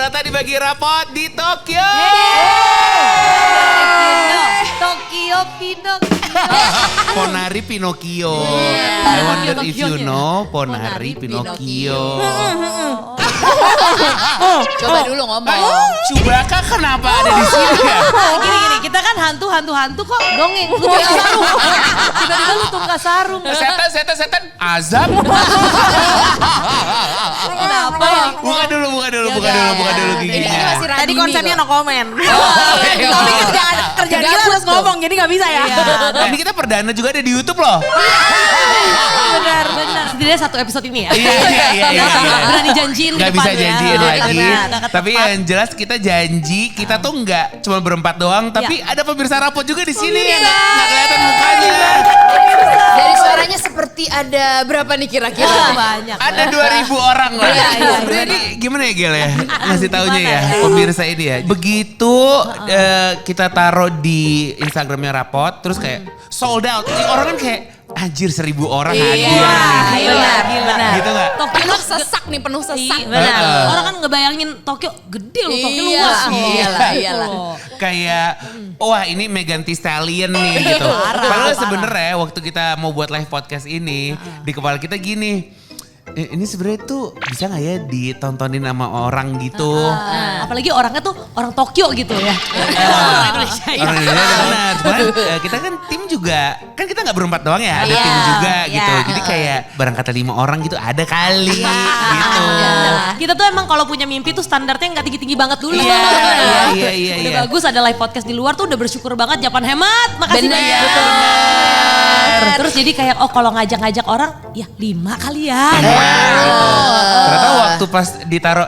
selamat datang di Bagi Rapot di Tokyo. Tokyo Pinocchio. Ponari Pinocchio. I wonder if you know Ponari Pinocchio. Coba dulu ngomong. Chewbacca kenapa ada di sini ya? Gini, kita kan hantu kok dongeng. Lu tungka sarung. Tiba-tiba lu tungka sarung. Setan. Azab. Kenapa ya? Buka dulu giginya. Tadi konsepnya no comment. Iya. Tapi kerjaan kita harus ngomong jadi gak bisa ya. Ini kita perdana juga ada di YouTube loh. Benar. Setidaknya satu episode ini ya. Iya. Berani janjiin Gak bisa depannya. janjiin lagi. Benar. Tapi yang jelas kita janji kita tuh nggak cuma berempat doang, tapi ada pemirsa rapot juga di sini yang nggak kelihatan mukanya. Dari suaranya seperti ada berapa nih kira-kira? Banyak. Ada 2.000 orang lah. Iya. Sebenarnya ini gimana ya Gel ya? Ngasih taunya ya pemirsa ini ya. Begitu kita taruh di Instagramnya Rapot, terus kayak sold out. Orang kan kayak anjir 1.000 orang hadir nih. Benar. Gitu gak? Tokyo Penuh sesak nih, penuh sesak. Benar. Orang kan ngebayangin Tokyo gede loh, Tokyo Iya, luas loh. iyalah. Kayak wah ini Megan Thee Stallion nih gitu. Padahal sebenarnya waktu kita mau buat live podcast ini di kepala kita gini. Ini sebenarnya tuh bisa gak ya ditontonin sama orang gitu. Apalagi orangnya tuh orang Tokyo gitu ya. Orang Indonesia ya. Orang Indonesia benar. Cuman kita kan tim juga, kan kita gak berempat doang ya, ada tim juga gitu. Jadi kayak barang kata 5 orang gitu ada kali gitu. Kita tuh emang kalau punya mimpi tuh standarnya gak tinggi-tinggi banget dulu. Iya. Udah bagus ada live podcast di luar tuh udah bersyukur banget. Japan hemat, makasih banyak. Terus jadi kayak kalau ngajak-ngajak orang ya 5 kali ya. Ternyata waktu pas ditaruh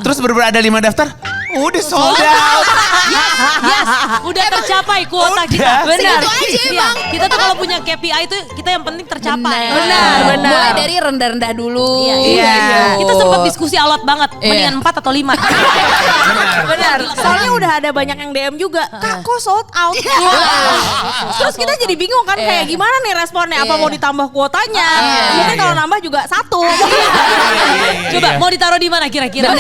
terus bener-bener ada 5 daftar, udah sold out. Yes, udah tercapai kuota kita. Segitu aja emang. Kita tuh kalau punya KPI itu kita yang penting tercapai. Benar. Mulai dari rendah-rendah dulu. Iya. Kita sempat diskusi alot banget, mendingan 4 atau 5. Benar. Soalnya udah ada banyak yang DM juga. Kak kok sold out? Terus kita jadi bingung kan kayak gimana nih responnya? Apa mau ditambah kuotanya? Mungkin kalau nambah juga 1. Coba mau ditaruh di mana kira-kira?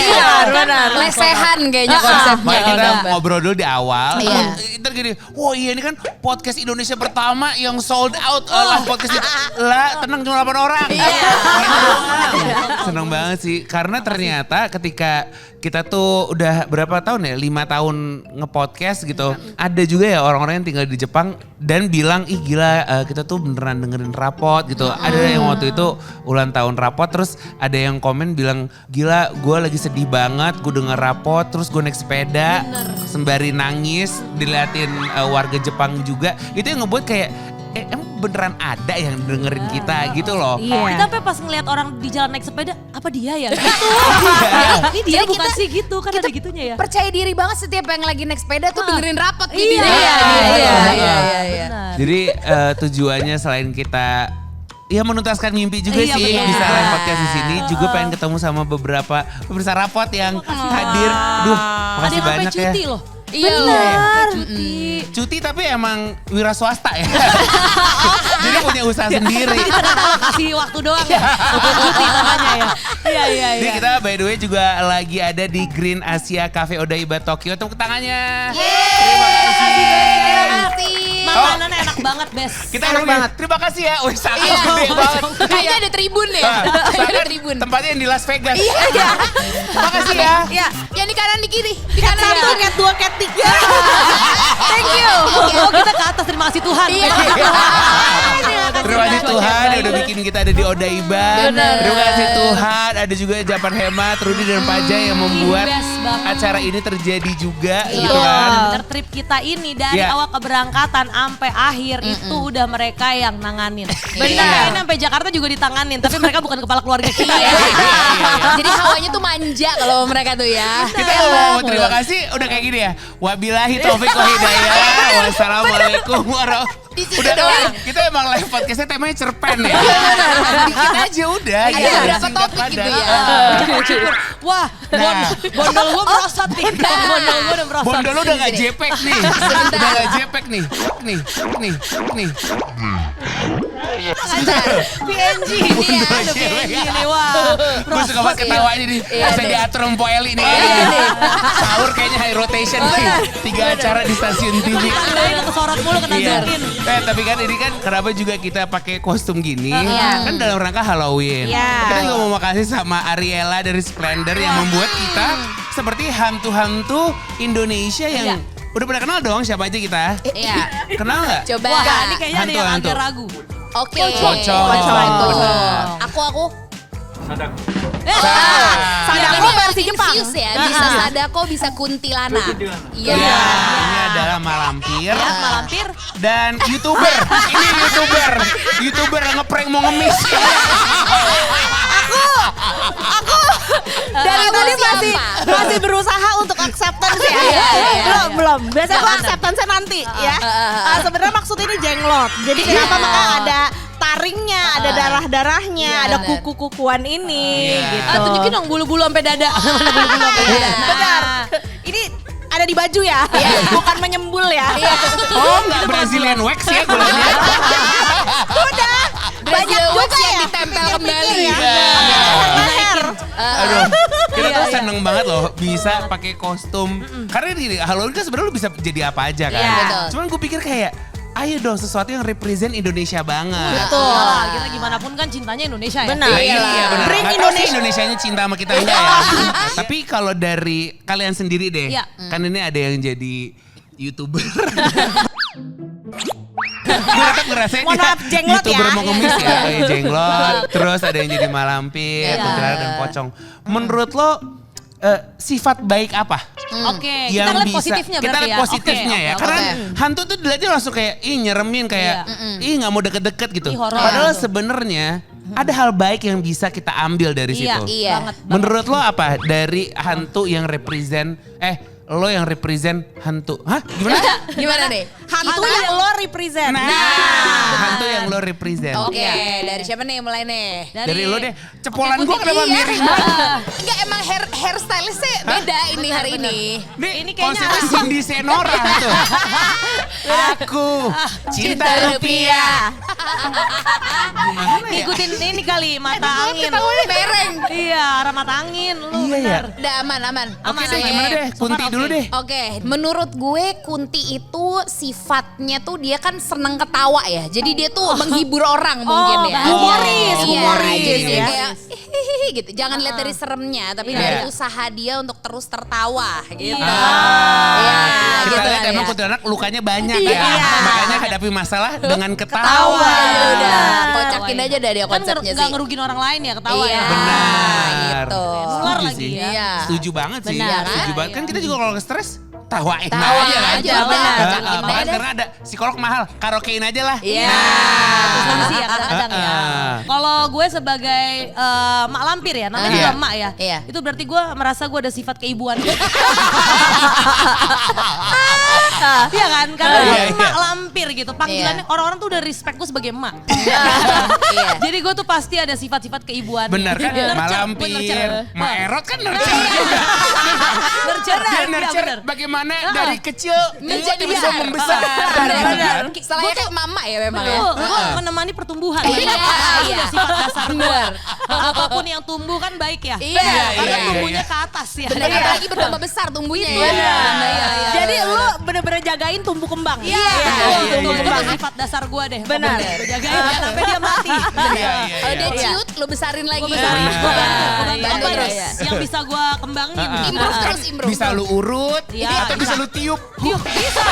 Benar. Lesehan kayaknya konsepnya. Makanya kita ngobrol dulu di awal. Iya. Ntar gini, wah iya ini kan podcast Indonesia pertama yang sold out. Lah podcast itu. Lah tenang cuma 8 orang. Gitu doang. Seneng banget sih. Karena ternyata ketika kita tuh udah berapa tahun ya? 5 tahun nge-podcast gitu. Ada juga ya orang-orang yang tinggal di Jepang dan bilang, ih gila kita tuh beneran dengerin Rapot gitu. Ada yang waktu itu ulang tahun Rapot terus ada yang komen bilang, gila gue lagi sedih banget gue denger Rapot terus gue naik sepeda sembari nangis diliatin warga Jepang juga. Itu yang ngebuat kayak emang beneran ada yang dengerin kita gitu loh. Kita sampai pas ngeliat orang di jalan naik sepeda, apa dia ya? Gitu. Ini dia Jadi bukan kita- sih gitu, kan ada gitunya ya. Percaya diri banget setiap yang lagi naik sepeda tuh dengerin Rapot Iya. gitu. Iya. Jadi tujuannya selain kita ya menuntaskan mimpi juga Iya, sih benar. bisa live podcast di sini juga pengen ketemu sama beberapa pemirsa Rapot yang hadir. Duh, Ada makasih yang sampai banyak ya. cuti loh. Iya Benar. Cuti tapi emang wira swasta ya. Jadi punya usaha sendiri. Jadi ternyata kasih waktu doang ya. Untuk cuti namanya ya. Iya. Jadi kita by the way juga lagi ada di Green Asia Cafe Odaiba Tokyo. Tepuk tangannya. Terima kasih. Makanannya enak banget, Bes. Kita enak banget. Terima kasih ya. Wih, sangat gede banget. Kayaknya ada tribun deh. Kayaknya ada tribun. Tempatnya yang di Las Vegas. Iya. Terima kasih ya. Iya. Yang di kanan di kiri. Di kanan Cat 1, ya. cat 2, cat 3. Thank you. Oh kita ke atas, terima kasih Tuhan. Iya. Terima kasih Tuhan yang udah bikin kita ada di Odaiba. Bener. Terima kasih Tuhan ada juga Japan Hemat, Rudy dan Paja yang membuat best banget. acara ini terjadi juga gitu Betul. kan. Bener, trip kita ini dari Iya. awal keberangkatan sampai akhir itu udah mereka yang nanganin. Benar. Ini sampai Jakarta juga ditanganin, tapi mereka bukan kepala keluarga kita ya. Jadi hawanya tuh manja kalau mereka tuh ya. Kita mau terima kasih udah kayak gini ya. Wabillahi taufiq wa hidayah. Wassalamualaikum warahmatullahi. Di situ Udah doang. kita emang live podcastnya temanya cerpen ya. Dikit aja udah. Ada gitu, beberapa singkat topik padat. gitu ya. Wah, bondol gue merosot nih. Bondol gue udah merosot. Bondol lu udah gak JPEG nih. Udah gak JPEG nih. Nih. PNG. Iya, ada PNG nih. Wah, Gue suka banget ketawa ini nih. Bisa diatur sama Po Eli nih. Sahur kayaknya high rotation nih. 3 acara di stasiun TV. Udah kesorot mulu kena zoom-in. Tapi kan ini kan kenapa juga kita pakai kostum gini. Kan dalam rangka Halloween. Kita juga mau makasih sama Ariela dari Splendor yang membuat kita seperti hantu-hantu Indonesia yang udah pada kenal dong siapa aja kita. Iya. Kenal gak? Coba. Wah, ini kayaknya ada yang Hantu-hantu. agak ragu. Oke. Pocong. Aku. Sadako versi Jepang. Infuse ya, bisa Sadako, bisa kuntilanak. Iya. Ini adalah Malampir. Malampir. Dan YouTuber. Ini YouTuber yang ngeprank mau ngemis. Dari tadi siapa? masih berusaha untuk acceptance ya. Belum. Biasanya gua acceptance nanti ya. Sebenarnya maksud ini jenglot. Jadi kenapa maka ada taringnya, ada darah-darahnya, ada kuku-kukuan ini gitu. Tunjukin dong bulu-bulu sampai dada. Mana bulu-bulu sampai dada. Benar. Ini ada di baju ya, bukan menyembul ya. Oh enggak Brazilian wax ya gue lihat. Udah, banyak juga yang ya. ditempel kembali. Leher. Aduh, kita tuh seneng banget loh bisa pakai kostum. Karena di Halloween kan sebenarnya lu bisa jadi apa aja kan. Betul. Cuman gue pikir kayak ayo dong sesuatu yang represent Indonesia banget. Betul. Iyalah, kita gimana pun kan cintanya Indonesia ya. Benar. Nah, iya benar. Bring Nggak tahu sih Indonesianya cinta sama kita enggak ya. Tapi kalau dari kalian sendiri deh, Iya. kan ini ada yang jadi YouTuber. Gue tetap ngerasain Mohon maaf, jenglot YouTuber ya. mau ngemis ya. Jenglot, terus ada yang jadi Malampir, Iya. kuntilanak dan pocong. Menurut lo sifat baik apa? Oke, kita lihat positifnya kita berarti lihat ya. positifnya Oke, ya. oke, Karena oke. hantu tuh dilihatnya langsung kayak nyeremin kayak nggak mau deket-deket gitu. Ih, horor. Padahal sebenarnya ada hal baik yang bisa kita ambil dari Iya, situ. Iya. banget. Menurut lo apa dari hantu yang represent lo yang represent hantu? Hah? Gimana? Gimana deh? Hantu yang lo represent. Hantu yang lo represent. Oke, dari siapa nih mulai nih? Dari lo deh. Cepolan gue kenapa Iya. miring banget? Enggak, emang hairstylistnya beda ini hari ini. Ini konsepnya Cindy Senora tuh. Aku cinta rupiah. Ikutin ini kali mata angin. Mereng. Iya, arah mata angin lu. Iya ya. Udah aman. Oke deh, gimana deh? Kunti dulu deh. Oke, menurut gue Kunti itu sifatnya tuh dia kan seneng ketawa ya. Jadi dia tuh menghibur orang mungkin ya. humoris, Iya, humoris jadi ya. kayak hihihi gitu. Jangan lihat dari seremnya, tapi dari usaha dia untuk terus tertawa gitu. Iya, Kita gitu lihat kan emang ya. kuntilanak lukanya banyak ya. Makanya hadapi masalah dengan ketawa. Tawa ya udah, Iya. kocakin aja dah dia Kan konsepnya nggak sih. ngerugin orang lain ya ketawa Iya. ya. Benar. Gitu. Keluar Setuju lagi sih. ya. Iya. Setuju banget sih. Benar, Setuju kan? banget. Kan kita juga kalau stres tawain Tawa aja kan. aja, benar. Cocokin Bahkan aja. karena ada psikolog mahal, karaokein aja lah. Iya. Solusi ya kadang-kadang ya. Kalau gue sebagai mak lampir ya, namanya Iya. juga mak ya. Iya. Itu berarti gue merasa gue ada sifat keibuan. Iya kan? Karena gue Iya, iya. mak lampir gitu. Panggilannya orang-orang tuh udah respect gue sebagai emak. Iya. Jadi gue tuh pasti ada sifat-sifat keibuan. Benar kan? Nurture, gue Malampir, nurture. Ma Erot kan nurture juga. Nurture, Dia iya, nurture bener. bagaimana dari kecil menjadi bisa Benar. membesar. Benar. Kan? Selain kayak mama ya memang ya. Gue menemani pertumbuhan. Iya, Itu iya. udah sifat dasar gue. Benar. Apapun yang tumbuh kan baik ya. Iya, Karena iya, tumbuhnya iya. ke atas ya. Dan apalagi bertambah besar tumbuhnya ya. Iya. Jadi lu bener-bener jagain tumbuh kembang. Iya, iya, itu iya. sifat dasar gue deh. Benar. Gue jagain ya, sampai dia mati. Iya, iya, Kalau dia iya. ciut, lu besarin lagi. Gue besarin, Benar. gue bantu, gue Bantu bantu terus. terus. Yang bisa gue kembangin. Improve terus, improve. Bisa lu urut Iya, atau bisa lu tiup Yuk, bisa.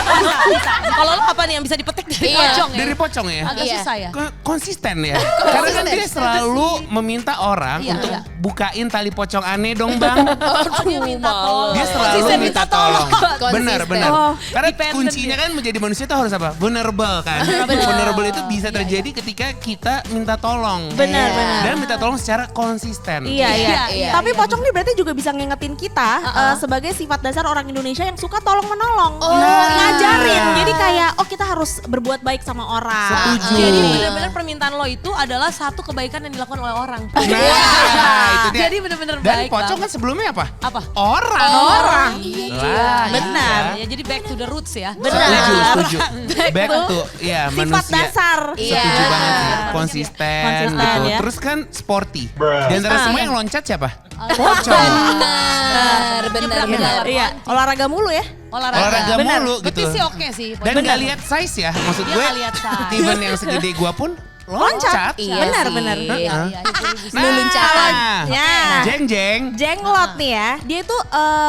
Kalau lo apa nih yang bisa dipetik dari Iya. pocong ya? dari pocong ya. Agak Iya. susah ya. Konsisten ya. Karena kan dia selalu meminta orang Iya, untuk iya. bukain tali pocong aneh dong bang. Oh, dia minta tolong. Dia selalu Konsisten minta tolong. Konsisten. Benar, benar. Oh, Karena dependent kuncinya kan menjadi manusia itu harus apa? Vulnerable kan. Vulnerable itu bisa terjadi ketika kita minta tolong. Benar, Iya. benar. Dan minta tolong secara konsisten. Iya, iya. Iya. Tapi pocong nih berarti juga bisa ngingetin kita sebagai sifat dasar orang Indonesia yang suka tolong menolong. Ngajarin. Jadi kayak kita harus berbuat baik sama orang. Setuju. Jadi benar-benar permintaan lo itu adalah satu kebaikan yang dilakukan oleh orang. Nah, itu dia. Jadi bener-bener Dan baik pocong banget. kan sebelumnya apa? Apa? Orang. Lah, Benar. Ya, jadi back to the roots ya. Setuju. Back to ya Sifat manusia. dasar. Setuju banget sih. Konsisten Konsisten, gitu. ya. Terus kan sporty. Di antara semua yang loncat siapa? Benar. Iya, olahraga mulu ya. Olahraga mulu gitu. Betis sih oke sih. Dan nggak lihat size ya. Maksud Dia gue nggak lihat size. even yang segede gua pun loncat. Iya Benar, sih. benar. Iya, Nah, Ya. jeng. Jenglot nih ya, dia itu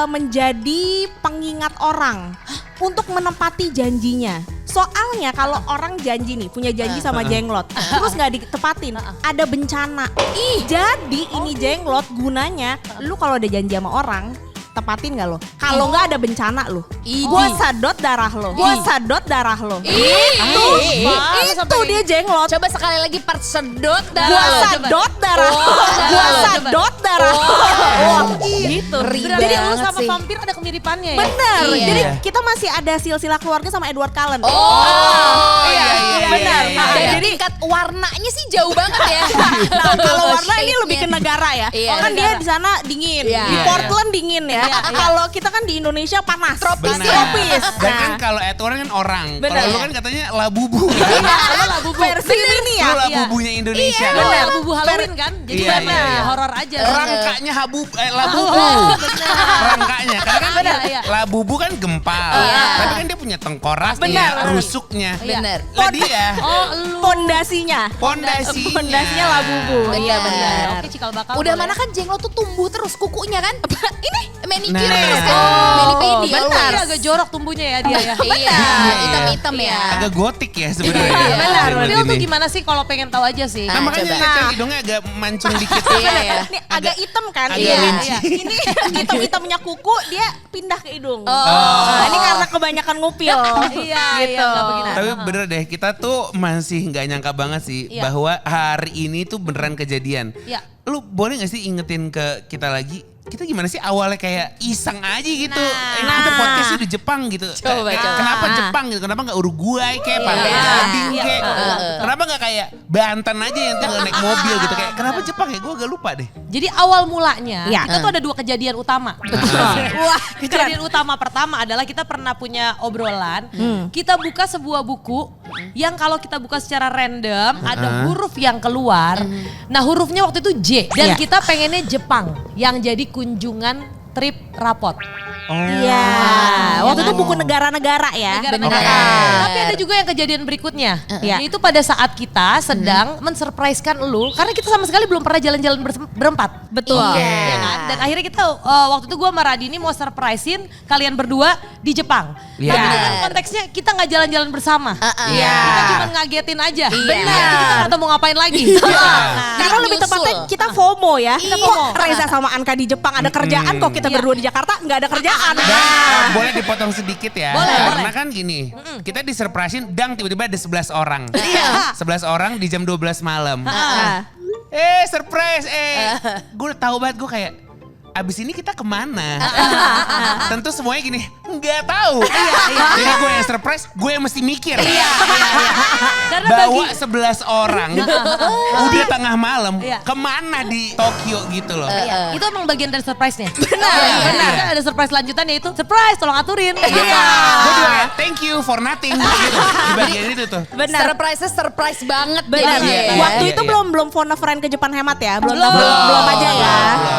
menjadi pengingat orang untuk menepati janjinya. Soalnya kalau orang janji nih, punya janji sama jenglot, terus nggak ditepatin, ada bencana. Jadi ini jenglot gunanya, lu kalau ada janji sama orang, tepatin gak lo? Kalau nggak ada bencana lo, gua sadot darah lo, Itu dia jenglot. Coba sekali lagi persedot Gua darah lo. sadot darah lo, gua sadot darah lo. Gitu. Jadi lu banget sama sih. vampir ada kemiripannya ya? Bener, Iya. jadi kita masih ada silsilah keluarga sama Edward Cullen. Iya. benar. Dan Jadi tingkat warnanya sih jauh banget ya. nah, kalau warna ini Shade-nya. lebih ke negara ya. Iya. Kan dia di sana dingin, Iya. di Iya, Portland dingin ya. Iya. Kalau kita kan di Indonesia panas. Tropis. Tropis. Dan Nah, kan kalau Edward kan orang. Benar. Kalau lu kan katanya labubu. kalau versi ini ya. Lu labubunya Indonesia. Lu kan? bubu Halloween kan? Jadi Iya, karena iya, iya. horor aja. Rangkanya labubu. Rangkanya. Karena kan Iya. labubu kan gempal. Iya. Tapi kan dia punya tengkorak, Benar. rusuknya. Bener. Lah dia. Oh, lu. Pondasinya. Pondasinya labubu. Benar, benar. Oke, cikal bakal. Udah boleh. mana kan jenglot tuh tumbuh terus kukunya kan? Ini manicure Nah. terus kan? Oh, Manipedi benar. always. Agak jorok tumbuhnya ya dia ya. Iya, Iya. hitam-hitam ya. Agak gotik ya sebenarnya. Iya, benar. Phil tuh gimana sih kalau pengen tahu aja sih? Nah, makanya coba. lihat kan hidungnya agak mancung dikit. Iya, ya. Ini agak hitam kan? agak Iya. rinci. Iya. Ini hitam-hitamnya kuku dia pindah ke hidung. Oh. Nah, ini karena kebanyakan ngupil. Iya, gitu. nggak begini. Tapi bener deh, kita tuh masih nggak nyangka banget sih Iya. bahwa hari ini tuh beneran kejadian. Iya. Lu boleh gak sih ingetin ke kita lagi? Kita gimana sih awalnya kayak iseng aja gitu. Kita podcastnya di Jepang gitu. Coba, Kayak, coba. Kenapa Jepang gitu? Kenapa gak Uruguay kayak Pantai Iya. Gading Iya. kayak. Kenapa gak kayak Banten aja yang tinggal naik mobil gitu. Kayak kenapa Jepang ya? Gue agak lupa deh. Jadi awal mulanya Iya. kita tuh ada 2 kejadian utama. Wah, Kejadian utama pertama adalah kita pernah punya obrolan, kita buka sebuah buku yang kalau kita buka secara random ada huruf yang keluar. Nah hurufnya waktu itu J dan Iya. kita pengennya Jepang yang jadi kunjungan trip rapot. Iya. Waktu itu buku negara-negara ya. Negara-negara. Oke. Tapi ada juga yang kejadian berikutnya. Iya. Yaitu pada saat kita sedang mensurprisekan lu karena kita sama sekali belum pernah jalan-jalan berempat. Betul. Oke. Ya kan? Dan akhirnya kita waktu itu gue sama Radini mau surprisein kalian berdua di Jepang. Iya. Tapi dengan konteksnya kita nggak jalan-jalan bersama. Iya. Kita cuma ngagetin aja. Benar. Kita nggak tahu mau ngapain lagi. Karena lebih Nyusul. tepatnya kita FOMO ya. Kita Kok FOMO. Reza sama Anka di Jepang ada kerjaan, kok kita berdua di Jakarta nggak ada kerjaan. Dan boleh dipotong sedikit ya. Boleh, Karena boleh. kan gini, kita disurprisein dang tiba-tiba ada 11 orang. Iya. 11 orang di jam 12 malam. Ah. Surprise, gue udah tahu banget gue kayak abis ini kita kemana? Tentu semuanya gini, nggak tahu. Jadi gue yang surprise, gue yang mesti mikir. Karena Bawa 11 orang, udah tengah malam, Iya. kemana di Tokyo gitu loh. itu emang bagian dari surprise-nya. Benar. Kita ada surprise lanjutan yaitu surprise tolong aturin. Gue juga kayak thank you for nothing gitu. Di bagian itu tuh. Benar. Surprise banget Benar. jadinya ya. Waktu Iya, itu iya. belum phone a friend ke Jepang hemat ya. Belum Belum. aja ya.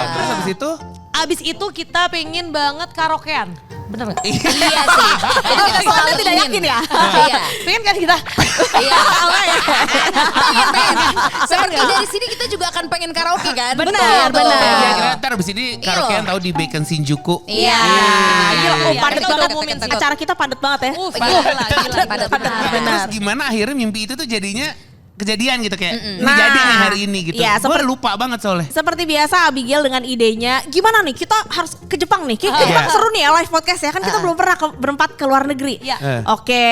Terus habis itu Abis itu kita pengen banget karaokean. Bener gak? Iya sih. Itu kita Soalnya selalu tidak ingin. yakin ya. Iya. Pengen kan kita? Iya. Pengen. Seperti dari sini kita juga akan pengen karaoke kan? Benar, Betul. benar. ya kira ntar abis ini karaokean tahu di Bacon Shinjuku. Iya. Gila, Iya, padat kita udah banget. umumin sih. Acara kita padat banget ya. Gila. Padat. Terus gimana akhirnya mimpi itu tuh jadinya kejadian gitu kayak ini Nah. jadi nih hari ini gitu. Iya, Gue lupa banget soalnya. Seperti biasa Abigail dengan idenya, gimana nih kita harus ke Jepang nih. Ke Iya. Jepang seru nih ya live podcast ya. Kan kita belum pernah berempat ke luar negeri. Iya. Oke,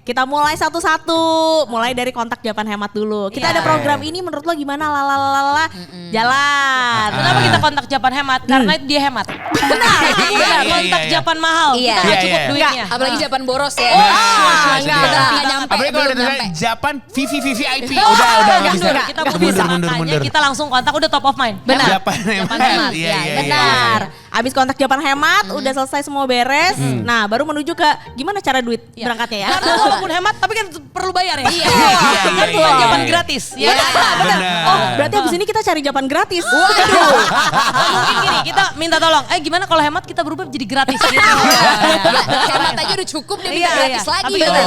kita mulai satu-satu. Mulai dari kontak Japan Hemat dulu. Kita ada Iya. program ini menurut lo gimana? Lalalala. Jalan. Kenapa kita kontak Japan hemat? Karena dia hemat. Benar. Iya, Kontak iya. Japan mahal. Iya. Kita nggak Iya, cukup iya. duitnya. Apalagi Japan boros ya. Nah, Enggak iya. nyampe. Apalagi kalau belum ada nyampe. Japan VVVIP. mimpi. Udah nggak bisa. Kita bisa makanya kita langsung kontak udah top of mind. Benar. Japan Hemat. Hemat. Iya. Benar. Abis kontak Japan Hemat, udah selesai semua beres. Nah, baru menuju ke gimana cara duit berangkatnya ya. Karena walaupun hemat tapi kan perlu bayar ya. Iya. Kan bukan Japan gratis. Ya. Benar. Oh, berarti abis ini kita cari Japan gratis. Waduh. Mungkin gini, kita minta tolong. Gimana kalau hemat kita berubah jadi gratis gitu. Hemat aja udah cukup dia minta gratis lagi. Tapi Betul.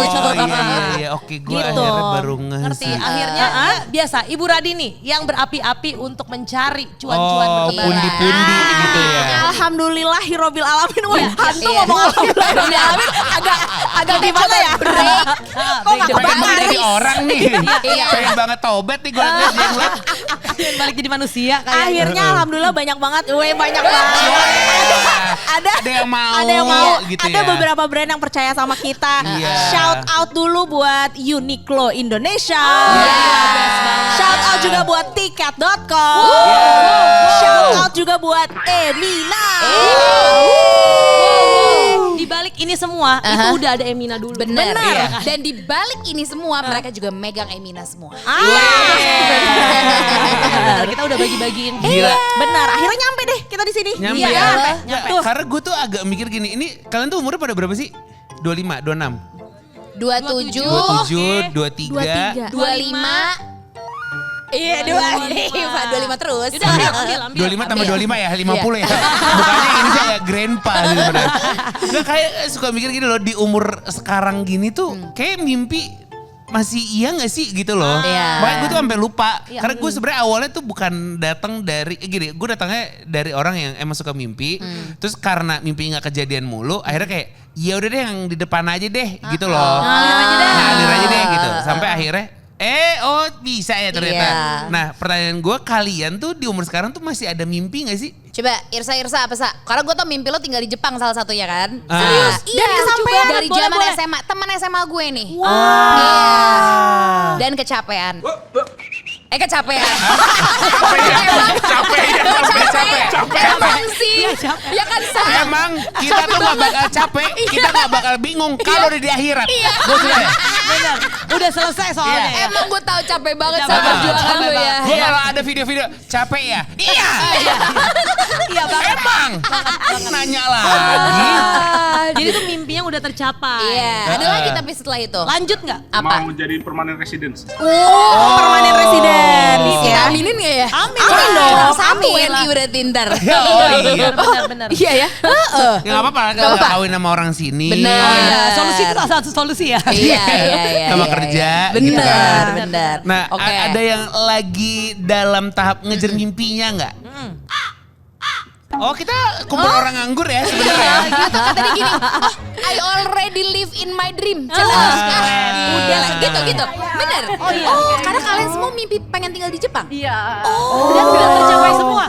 Iya. Oke, gue Gitu. akhirnya baru Ngerti. ngerti. Akhirnya ya, biasa Ibu Radini yang berapi-api untuk mencari cuan-cuan Oh, berlebaran. pundi-pundi gitu ya. Alhamdulillahirobbil alamin. Wah, Iya. hantu Iya. ngomong alhamdulillahirobbil alamin agak gimana ya? Kok nggak Pengen kebayang banget dari- jadi orang nih. Iya. Pengen banget tobat nih gue liat jenglot. Balik jadi manusia kayaknya. Akhirnya alhamdulillah banyak banget. Banyak banget. Ada yang mau. Ada yang mau. Gitu Ada ya. beberapa brand yang percaya sama kita. Iya. Shout out dulu buat Uniqlo Indonesia. best banget. Shout out juga buat tiket.com. Shout out juga buat Emina. Di balik ini semua itu udah ada Emina dulu. Benar. Iya. Dan di balik ini semua mereka juga megang Emina semua. Benar, kita udah bagi-bagiin. Gila. Benar, akhirnya nyampe deh kita di sini. Nyampe Iya, ya. nyampe. Nggak, karena gue tuh agak mikir gini, ini kalian tuh umurnya pada berapa sih? 25, 26, 27, 27, 23, 25. Iya, 25 terus. Udah, ambil. 25 tambah Ambil. 25 ya, 50 ya. Bukannya ini saya grandpa gitu bener. Nggak, kayak suka mikir gini loh, di umur sekarang gini tuh kayak mimpi masih iya gak sih gitu loh. Iya. Makanya gue tuh sampai lupa. Iya. Karena gue sebenarnya awalnya tuh bukan datang dari, gini, gue datangnya dari orang yang emang suka mimpi. Terus karena mimpi gak kejadian mulu, akhirnya kayak ya udah deh yang di depan aja deh gitu loh. Ngalir aja deh gitu. Sampai akhirnya bisa ya ternyata. Iya. Nah pertanyaan gue, kalian tuh di umur sekarang tuh masih ada mimpi gak sih? Coba Irsa apa Sa? Karena gue tau mimpi lo tinggal di Jepang salah satunya kan. Serius? Iya. Dan kesampean, Dari boleh, zaman boleh. SMA, teman SMA gue nih. Ah. Iya. Dan kecapean. Kecapean. Capek. Emang sih. Ya kan Sa? Emang kita tuh gak bakal capek, kita gak bakal bingung kalau udah di akhirat. Gue sudah ya. Benar. Udah selesai soalnya. Iya. ya. Emang gue tahu capek banget Capek sama banget, perjuangan capek lo ya. banget. Gue kalau ada video-video capek ya? Iya. Iya banget. Emang. Nanya lagi. Jadi tuh mimpinya udah tercapai. Iya. Ada lagi tapi setelah itu. Lanjut nggak? Apa? Mau jadi permanent residence. Permanen residence Kita ya. aminin gak ya? Amin. Amin dong. Amin. Satu Amin. WNI berarti ntar. Oh iya. Benar. Iya ya. Ya gak apa-apa, Nggak apa-apa. kawin sama orang sini. Benar. Oh iya, solusi itu salah satu solusi ya. Iya. Sama iya, kerja, iya. gitu kan. Benar. Nah, Oke. ada yang lagi dalam tahap ngejar mimpinya nggak? Oh, kita kumpul orang nganggur ya sebenarnya. Gitu katanya gini, I already live in my dream. Cuma, udah lah, gitu. Bener. Oh, karena kalian semua mimpi pengen tinggal di Jepang. Iya. Dan sudah tercapai semua.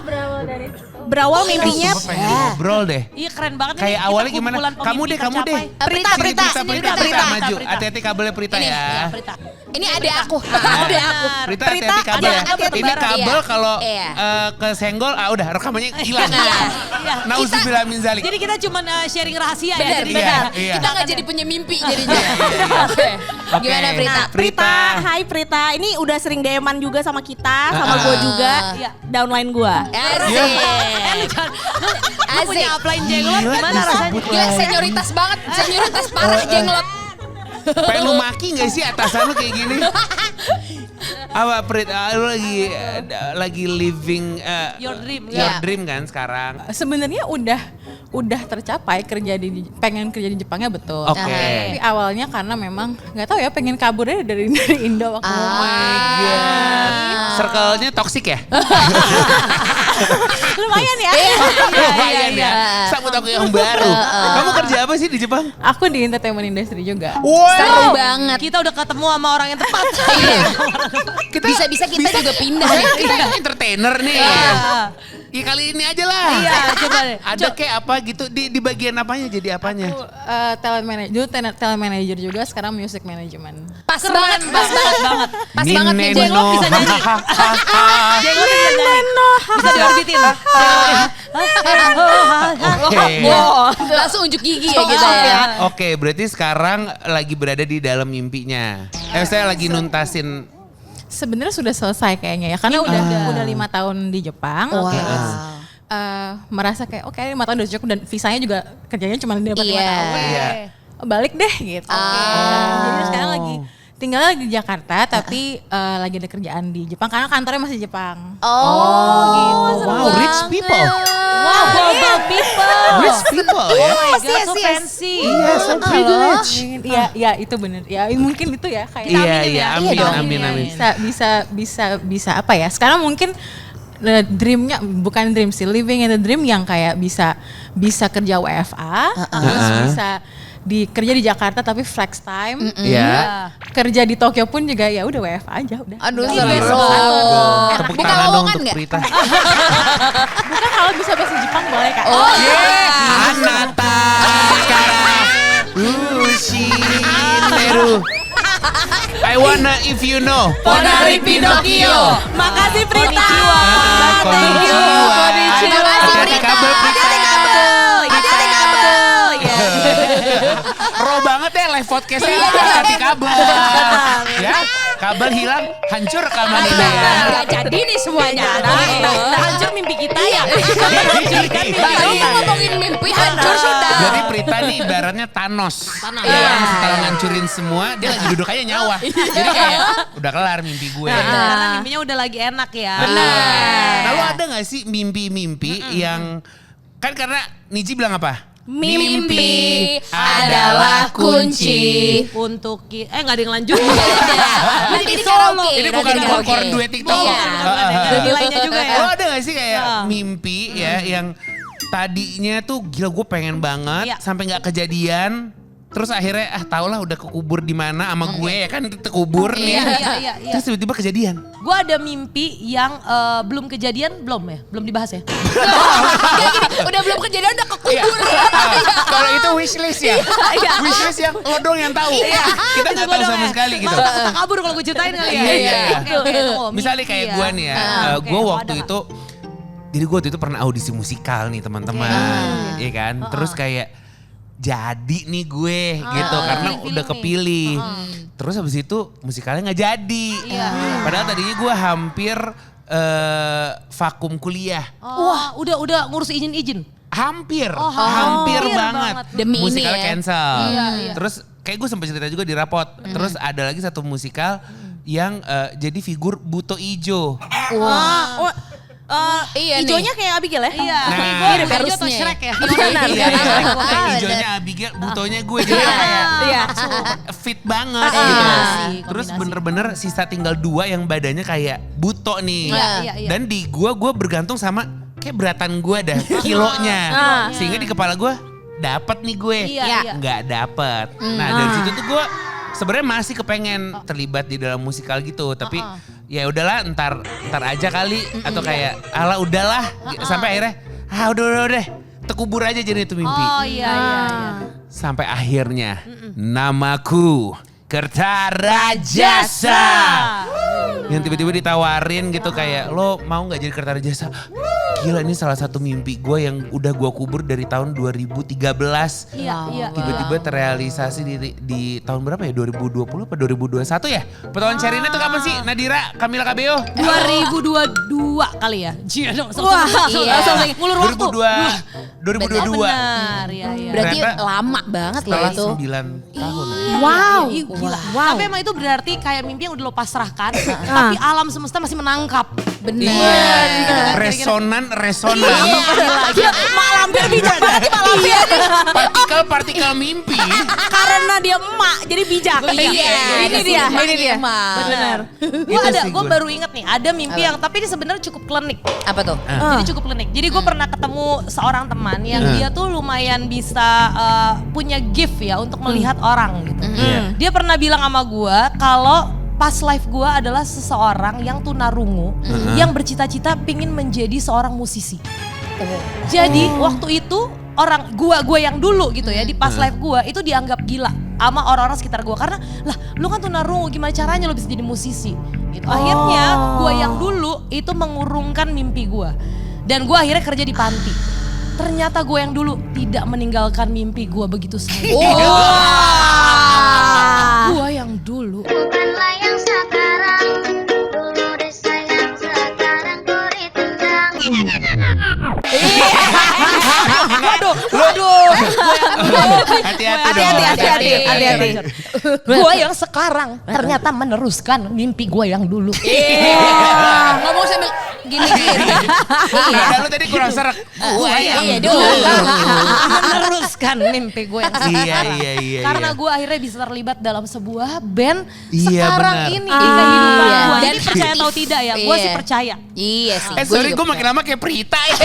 Berawal mimpinya Sumpah pengen ngobrol deh. Iya keren banget. Kayak Kita awalnya gimana? kumpulan Kamu pemimpi deh. tercapai. Prita, Sini, Prita, maju. Prita. Hati-hati kabelnya Prita Ini, ya. Iya, Prita. Ini ada aku. Ada aku. Prita, Prita, hati-hati kabel ya. hati-hati Ini bareng. kabel Iya. kalau Iya. kesenggol, udah rekamannya hilang. Iya. Nauzubillah min zalik. Jadi kita cuma sharing rahasia ya. Benar, Jadi benar. Iya. Kita nggak jadi punya mimpi jadinya. Oke. Oke. Gimana Prita? Prita. Hai Prita, ini udah sering DM-an juga sama kita, sama gue juga, Iya. downline gue. Asik. Lu jangan, lu punya upline jenglot Gila, gimana rasanya? disebut Gila lagi. senioritas banget, senioritas parah jenglot. Pengen lu maki gak sih atasan lu kayak gini? Apa Prit, lu lagi living Your dream, your ya. dream kan sekarang? Sebenarnya udah tercapai pengen kerja di Jepangnya betul. Oke. Tapi awalnya karena memang nggak tahu ya pengen kaburnya dari Indo waktu Oh my god. Circle-nya toxic ya? Lumayan ya. Lumayan ya. Sambut aku yang baru. Kamu kerja apa sih di Jepang? aku di entertainment industry juga. Seru banget. Kita udah ketemu sama orang yang tepat. Iya. Bisa-bisa kita juga pindah nih. Kita entertainer nih. Iya. Ya kali ini aja lah. Iya, coba deh. Ada kayak apa gitu di bagian apanya jadi apanya? Talent manager, dulu talent manager juga, sekarang music management. Pas banget, pas banget. Pas banget nih Nino. jenglot bisa nyanyi. Jenglot bisa nyanyi. Bisa diorbitin. Oke. Langsung unjuk gigi ya gitu ya. Oke, berarti sekarang lagi berada di dalam mimpinya. Saya lagi nuntasin sebenarnya sudah selesai kayaknya ya, karena udah 5 tahun di Jepang. Wow. Terus, merasa kayak oke 5 tahun udah cukup dan visanya juga kerjanya cuma dapat 5 tahun. Iya. Balik deh gitu. Jadi sekarang tinggalnya di Jakarta tapi lagi ada kerjaan di Jepang karena kantornya masih Jepang. Gitu. Wow, rich people. Wow, global people. Rich people ya. Oh my God, so fancy. Iya, so privilege. Iya itu benar. Ya mungkin itu ya kayak Iya, amin. bisa apa ya? Sekarang mungkin dreamnya bukan dream sih, living in the dream yang kayak bisa kerja WFA, terus bisa kerja di Jakarta tapi flex time. Iya. Kerja di Tokyo pun juga ya udah WFA aja udah. Aduh, Gila. seru. Tepuk Bukan tangan dong lowongan untuk nggak? Prita. Bukan kalau bisa bahasa Jepang boleh Kak. Anata kara ushineru. I wanna if you know. Ponari Pinocchio. Makasih Prita. Thank you. Terima kasih, Hati-hati Prita. kabel, Prita. Hati-hati kabel. Pro banget ya live podcastnya hati kabel. Ya, kabel hilang, hancur rekaman ini ya. Gak jadi nih semuanya. Nah, hancur mimpi kita ya. Baru ngomongin mimpi hancur sudah. Jadi Prita nih ibaratnya Thanos. Ya kan, setelah ngancurin semua, dia lagi duduk aja nyawa. Jadi kayak udah kelar mimpi gue. Karena mimpinya udah lagi enak ya. Lalu ada gak sih mimpi-mimpi yang, kan karena Niji bilang apa? Mimpi adalah kunci. Untuk nggak ada yang lanjut. Ini karaoke. Ini bukan popcorn duet TikTok. Iya. Ada nilainya juga ya. Lo ada gak sih kayak mimpi ya yang tadinya tuh gila gue pengen banget Iya. sampai nggak kejadian. Terus akhirnya tau lah udah kekubur di mana sama gue ya kan terkubur nih. Iya. Terus tiba-tiba kejadian. Gue ada mimpi yang belum kejadian, belum dibahas ya. Kayak gini, udah belum kejadian udah kekubur. Kalau itu wishlist ya. Wishlist yang lo doang yang tahu. Kita nggak tahu sama sekali gitu. Malah takut kabur kalau gue ceritain kali ya. Iya. Oke, tunggu. Misalnya Mimpi kayak ya. gue nih ya. Oke, Gue oh, waktu ada itu. Jadi gue waktu itu pernah audisi musikal nih teman-teman. Iya kan. Terus kayak jadi nih gue gitu karena feeling udah nih. kepilih. Terus habis itu musikalnya nggak jadi. Padahal tadinya gue hampir vakum kuliah. Wah, udah ngurus izin. Hampir hampir banget. banget. Demi ini Musikalnya ya. cancel. Iya. Terus kayak gue sempat cerita juga di rapot. Terus ada lagi satu musikal yang jadi figur Buto Ijo. Iya nih. Ijonya kayak Abigail ya? Iya. Nah, Gue ada harusnya. atau Shrek ya. Iya, Ijonya Abigail, Butonya gue jadi kayak Iya. fit banget Iya gitu. sih, Terus kombinasi. bener-bener sisa tinggal 2 yang badannya kayak Buto nih. Iya. Dan di gue bergantung sama kayak beratan gue dah kilonya. Sehingga di kepala gue dapat nih gue. Iya. Nggak dapet. Nah dari situ tuh gue sebenarnya masih kepengen terlibat di dalam musikal gitu. Tapi ya udahlah ntar aja kali. Atau kayak ala udahlah. Sampai akhirnya udah. Terkubur aja jadi itu mimpi. Oh iya. Sampai akhirnya namaku Kertarajasa. Yang tiba-tiba ditawarin gitu kayak lo mau gak jadi Kertarajasa? Gila ini salah satu mimpi gue yang udah gue kubur dari tahun 2013. Iya. Tiba-tiba terrealisasi di tahun berapa ya? 2020 apa 2021 ya? Pertemuan Sherina itu kapan sih? Nadira, Camila Cabello? 2022 kali ya. Iya dong. Iya. Ngulur waktu. 2022. Benar, iya. Berarti Ternyata lama banget loh Setelah itu. 9 tahun. Wow. Gila. Tapi emang itu berarti kayak mimpi yang udah lo pasrahkan. Tapi alam semesta masih menangkap. Bener. Iya. Resonan. Dia mak lampir bijak banget sih mak lampir. Partikel mimpi. Karena dia emak jadi bijak. Ini dia. Benar. Gue baru inget nih, ada mimpi yang tapi ini sebenarnya cukup klinik. Apa tuh? Jadi cukup klinik. Jadi gue pernah ketemu seorang teman yang dia tuh lumayan bisa punya gift ya untuk melihat orang gitu. Dia pernah bilang sama gue kalau pas live gue adalah seseorang yang tunarungu yang bercita-cita pingin menjadi seorang musisi. Jadi waktu itu orang gue yang dulu gitu ya di pas live gue itu dianggap gila sama orang-orang sekitar gue karena lah lu kan tunarungu gimana caranya lu bisa jadi musisi gitu. Akhirnya gue yang dulu itu mengurungkan mimpi gue dan gue akhirnya kerja di panti. Ternyata gue yang dulu tidak meninggalkan mimpi gue begitu saja. Gue yang dulu. Bukanlah yang sekarang, Hati-hati dong. Hati-hati. Gue yang sekarang ternyata meneruskan mimpi gue yang dulu. Ngomong sambil gini-gini. Iya. Lu tadi kurang serak. Iya dulu. Meneruskan mimpi gue yang sekarang. Iya. Karena gue akhirnya bisa terlibat dalam sebuah band Iya, sekarang benar. ini di kehidupan Iya. gue. Dan Jadi percaya atau tidak ya, gue Iya. sih percaya. Iya sih. Sorry gue makin lama kayak Prita ya.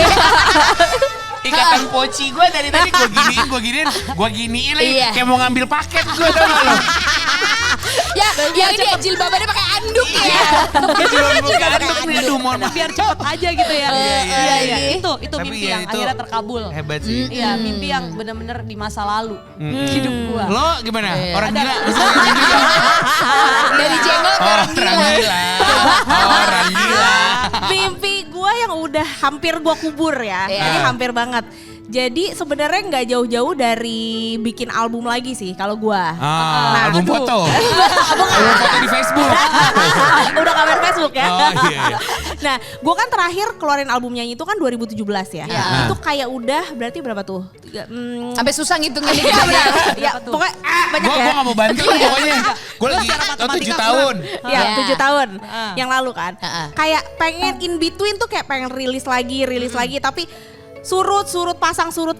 Ikatan poci gue dari tadi gue giniin lagi. Iya. Kayak mau ngambil paket gue tau gak lo. Ya, yang ini ya jilbabannya pakai anduk ya. Gue cuma buka aduk nih, aduh mohon maaf. Biar cepet aja gitu ya. Iya. Itu Tapi mimpi ya yang itu akhirnya terkabul. Hebat sih. Iya, mimpi yang benar-benar di masa lalu hidup gue. Lo gimana? Orang gila? Dari jengol ke orang gila. Orang gila. Mimpi gue yang udah hampir gue kubur ya. Iya. Ini hampir banget. Jadi sebenarnya nggak jauh-jauh dari bikin album lagi sih kalau gue. Album foto. Album foto di Facebook. Udah kabar Facebook ya. Oh iya. Nah, gue kan terakhir keluarin album nyanyi itu kan 2017 ya. Iya. Itu kayak udah berarti berapa tuh? Sampai susah ngitungin ini. Ya pokoknya banyak Gue ya. gak mau bantu pokoknya. Gue lagi 7 tahun. Ya, Iya. 7 tahun yang lalu kan. Heeh. Kayak pengen in between tuh kayak pengen rilis lagi tapi surut pasang surut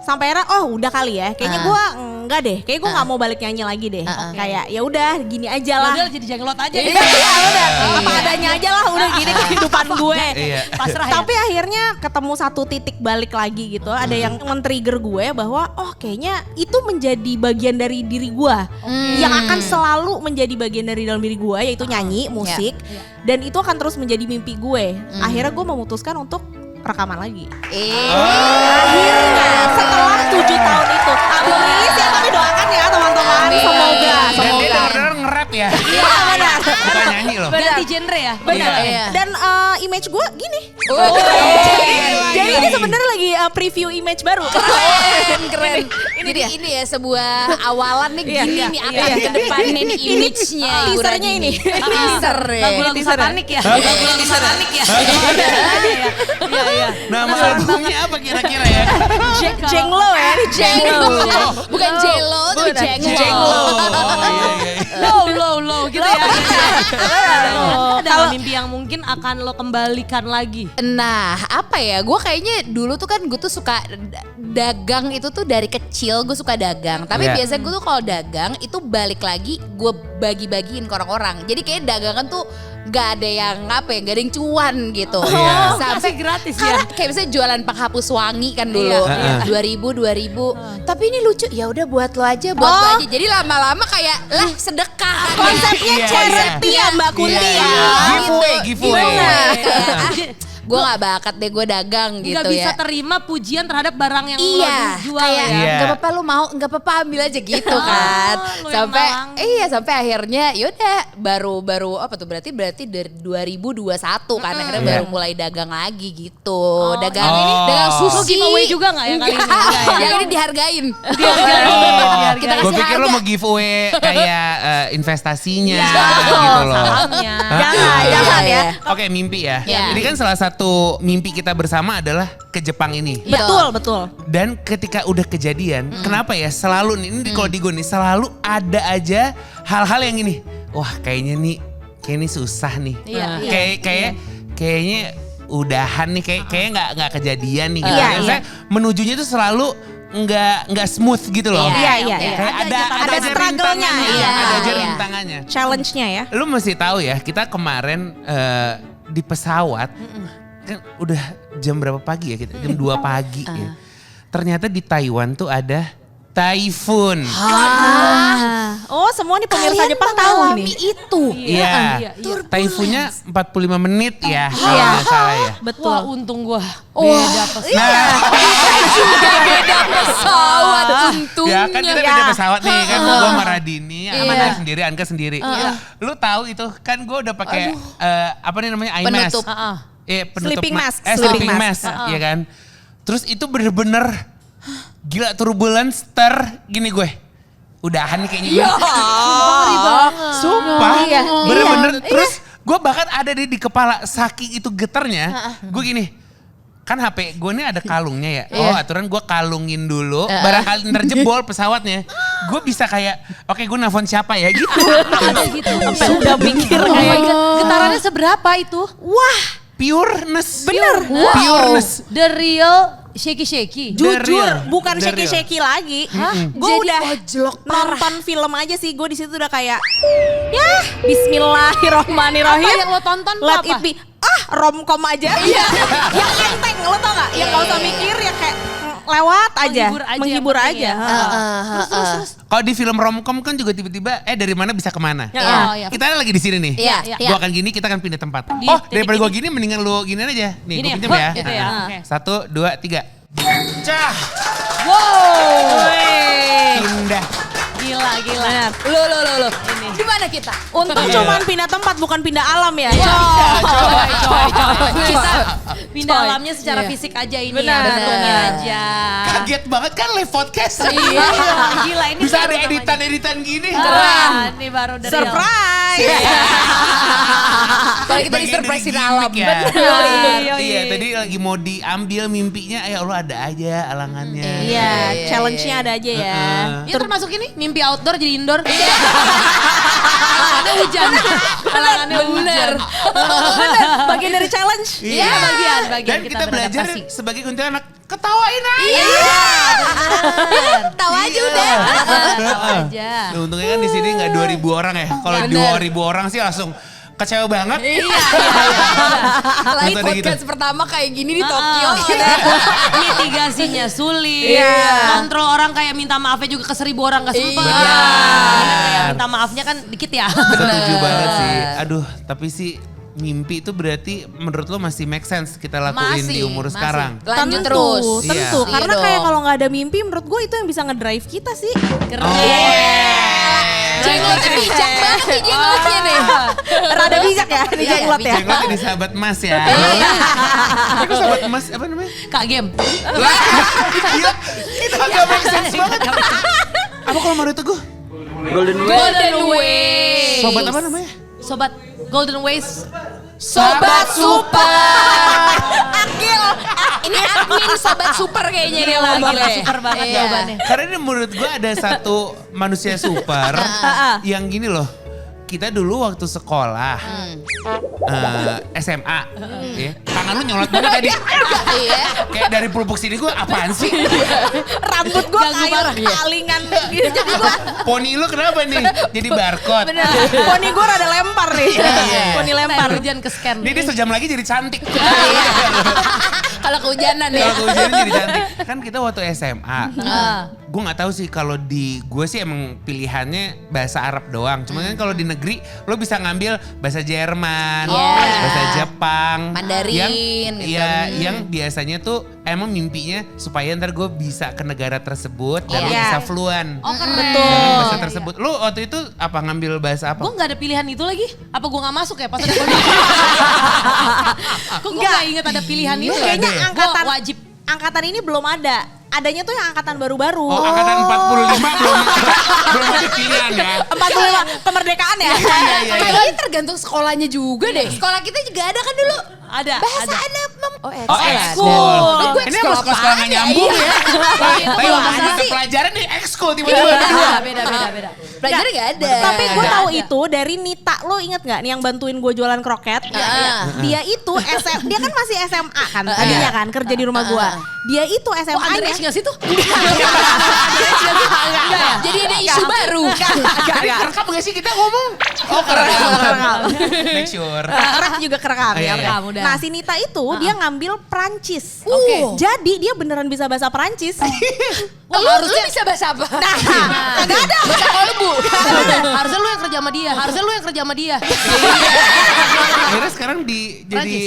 sampai akhirnya udah kali ya. Kayaknya gue enggak deh. Kayak gue nggak mau balik nyanyi lagi deh. Kayak ya udah gini aja lah. Udah jadi jenglot aja. Iya, udah. Apa adanya aja lah udah gini kehidupan gue. Iya. Pasrah ya. Tapi akhirnya ketemu satu titik balik lagi gitu. Ada yang men-trigger gue bahwa kayaknya itu menjadi bagian dari diri gue. Yang akan selalu menjadi bagian dari dalam diri gue yaitu nyanyi, musik. Dan itu akan terus menjadi mimpi gue. Akhirnya gue memutuskan untuk rekaman lagi. Akhirnya setelah 7 tahun itu. Belum rilis ya tapi doakan ya teman-teman. Amin. Semoga. Dan dia denger-denger nge-rap ya. Iya benar. Bukan nyanyi loh. Ganti genre ya. Benar. Iya. Dan image gue gini. Keren. Jadi ini sebenarnya lagi preview image baru. Keren. Ini ya sebuah awalan nih gini nih akan ke depannya nih image-nya. Ibu Teasernya Rani ini. Teaser ya. Lagu-lagu satanik ya. Lagu-lagu satanik ya. Iya. Nama albumnya apa kira-kira ya? Jenglo ya. Jenglo. Bukan Jelo tapi Jenglo. Low gitu ya. Ada mimpi yang mungkin akan lo kembalikan lagi. Nah apa ya, gue kayaknya dulu tuh kan gue tuh suka dagang itu tuh dari kecil gue suka dagang. Tapi Iya. biasanya gue tuh kalau dagang itu balik lagi gue bagi-bagiin ke orang-orang. Jadi kayak dagangan tuh gak ada yang gak ada yang cuan gitu. Iya. Sampai gratis ya. karena kayak misalnya jualan penghapus wangi kan dulu. Iya. 2000. Tapi ini lucu, ya udah buat lo aja, buat lo aja. Jadi lama-lama kayak lah sedekah. Konsepnya Iya, charity ya Mbak Kunti Iya. ya. Giveaway. Gue gak bakat deh gue dagang gitu Gak bisa ya. terima pujian terhadap barang yang lo Iya, jual kayak ya. Iya. nggak apa-apa lu mau, nggak apa-apa ambil aja gitu kan. lu yang Sampai malang. sampai akhirnya yaudah baru apa tuh berarti dari 2021 kan akhirnya Iya. baru mulai dagang lagi gitu. Dagang Oh. dagang sushi. Lo giveaway juga nggak ya kali ini? Enggak ya? Yang ini dihargain. Kita Gue kasih pikir lo harga. mau giveaway kayak investasinya Iya. gitu loh. Sahamnya. Jangan ya. Oke, mimpi ya. Iya. Ini kan salah satu mimpi kita bersama adalah ke Jepang ini. Betul. Dan ketika udah kejadian, kenapa ya selalu nih, ini kalau di gue nih selalu ada aja hal-hal yang ini. Wah kayaknya ini susah nih. Iya. Kayaknya udahan nih, kayak nggak kejadian nih. Gitu. Iya, Saya menujunya tuh selalu nggak smooth gitu loh. Iya. Kayak ada aja struggle-nya. rintangannya. Iya, Ada aja iya. rintangannya. Challenge-nya ya. Lu mesti tahu ya, kita kemarin di pesawat kan udah jam berapa pagi ya kita? Jam 2 pagi ya. Ternyata di Taiwan tuh ada typhoon. Oh semua nih pemirsa Kalian Jepang tahu mengalami ini. itu. Iya. Typhoonnya 45 menit ya kalau nggak salah ya. Betul. Wah untung gue beda pesawat. Beda pesawat untungnya. Ya kan kita beda pesawat nih kan, gue sama Radini, Amanda sendiri, Anka sendiri. Lu tahu itu kan gue udah pakai apa nih namanya eye mask. Penutup. Penutup Sleeping mask. sleeping mask, ya kan. Terus itu bener-bener gila turbulence gini gue. Udahan nih kayaknya gue. Sumpah, bener-bener. Terus gue bahkan ada di kepala saking itu getarnya, gue gini. kan HP gue ini ada kalungnya ya. Oh aturan gue kalungin dulu. Barangkali ntar jebol pesawatnya. Gue bisa kayak, oke gue nelfon siapa ya gitu. Ada gitu. Sampai udah mikir Oh my kayak God. Getarannya seberapa itu? wah Pureness. bener. Pureness. The real shaky. Jujur, real. bukan The real. shaky lagi. Gue Jadi udah ojlok parah. nonton film aja sih. Gue di situ udah kayak, ya Bismillahirrohmanirrohim. Apa yang lo tonton tuh Let apa? it be. Romcom aja. Iya. Yang enteng, lo tau gak? Yang gak usah mikir, ya kayak lewat aja. Menghibur aja yang penting Menghibur ya. aja. Terus. Kalau di film romcom kan juga tiba-tiba dari mana bisa kemana. Oh, iya. Kita lagi di sini nih. Iya, Gua akan gini, kita akan pindah tempat. Di Oh, titik daripada ini. gua gini mendingan lu gini aja. Nih, Gini gua ya? pinjam ya. Gitu ya, oke. 1, 2, 3. Cah. Wow. Pindah. Gila. Lo. Di mana kita? Untung Iya. cuman pindah tempat, bukan pindah alam ya. Coy. Kita pindah Coy. alamnya secara Iya. fisik aja ini Benar. ya. Untungnya aja. Kaget banget kan live podcast. Iya, gila ini Bisa baru ada namanya. editan-editan gini. Keren. Ini baru dari Surprise. Kalau kita di Bagian surprisein dari alam. gimmick ya. Bener. Iya, tadi lagi mau diambil mimpinya, ya Allah ada aja alangannya. Iya, challenge-nya ada aja ya. Ya termasuk ini mimpi outdoor jadi indoor. Halangannya hujan. Halangannya hujan. Bagian dari challenge. Iya bagian Dan kita kita belajar beradaptasi. sebagai kuntilanak, ketawain aja. Tahu aja udah. Tahu aja. Nah, untungnya kan di sini nggak 2.000 orang ya. Kalau 2.000 orang sih langsung kecewa banget. Iya. Lagi Metode podcast gitu. pertama kayak gini di Tokyo. Mitigasinya sulit. Iya. Kontrol orang kayak minta maafnya juga ke 1.000 orang gak sempat. Iya. Kayak minta maafnya kan dikit ya. Setuju banget sih. Aduh, tapi sih mimpi itu berarti menurut lo masih make sense kita lakuin di umur sekarang. Lanjut Tentu, terus. tentu. Iya. Karena Iya kayak dong. kalau nggak ada mimpi, menurut gue itu yang bisa ngedrive kita sih. Keren. Jenglotnya bijak banget nih jenglotnya nih. Rada bijak ya, di jenglot ya. Jenglot jadi sahabat emas ya. Itu sahabat emas apa namanya? Kak Game. Lah, gila, kita agak make sense banget. Apa kalau Mario Teguh? Golden Way. Sobat apa namanya? Sobat Golden Ways. Sobat Super. Akil. Ini admin Sobat Super kayaknya dia ngomong. Gila, super banget Iya. jawabannya. Karena ini menurut gue ada satu manusia super yang gini loh. Kita dulu waktu sekolah SMA, ya, tangan lu nyolot banget tadi. Iya. Kayak dari pulpuk sini gue apaan sih? Rambut gue kayak kalingan gitu. Jadi gue Poni lu kenapa nih? Jadi barcode. bener. Poni gue rada lempar nih. Iya. Poni lempar. Hujan ke scan. Ini dia sejam lagi jadi cantik. Kalau kehujanan ya. Kalau kehujanan jadi cantik. Kan kita waktu SMA. Gue nggak tahu sih kalau di gue sih emang pilihannya bahasa Arab doang. Cuma kan kalau di negeri lo bisa ngambil bahasa Jerman, bahasa Jepang, Mandarin yang, gitu. Iya, yang biasanya tuh emang mimpinya supaya ntar gue bisa ke negara tersebut dan lo Iya. bisa fluent. Oh keren. Dengan bahasa tersebut. Lo waktu itu apa ngambil bahasa apa? Gue gak ada pilihan itu lagi. Apa gue gak masuk ya pas ada kode? Kok gue gak inget ada pilihan itu ya? Kayaknya Ada ya? angkatan Gua wajib. angkatan ini belum ada. Adanya tuh yang angkatan baru-baru. Oh, angkatan 45 belum ada pilihan ya. 45 kemerdekaan ya. Kayaknya tergantung sekolahnya juga deh. Sekolah kita juga ada kan dulu. Ada. Bahasa ada. anak Oh, ekskul. ekskul. Gue Ini ekskul sama sekolah nggak apaan ya? nyambung Iya. ya. Tapi Iya, ngomong masa mata sih? pelajaran nih ekskul tiba-tiba ada dua. Beda. Belajar gak ada. Tapi gue tahu Ada. itu dari Nita. Lo inget gak nih yang bantuin gue jualan kroket? Dia itu dia kan masih SMA kan tadinya kan kerja di rumah gue. Dia itu Oh SMA-nya. underage gak sih tuh? Jadi ada isu baru. Tadi kerekam gak sih kita ngomong? Oh kerekam. Make sure. Ref juga kerekam. Iya, iya. Rekam udah. Nah si Nita itu dia ngambil Prancis. Oke. Jadi dia beneran bisa bahasa Prancis. Lu bisa bahasa apa? Nah, kagak ada. Bahasa kolbu. Harusnya lu yang kerja sama dia. Akhirnya sekarang jadi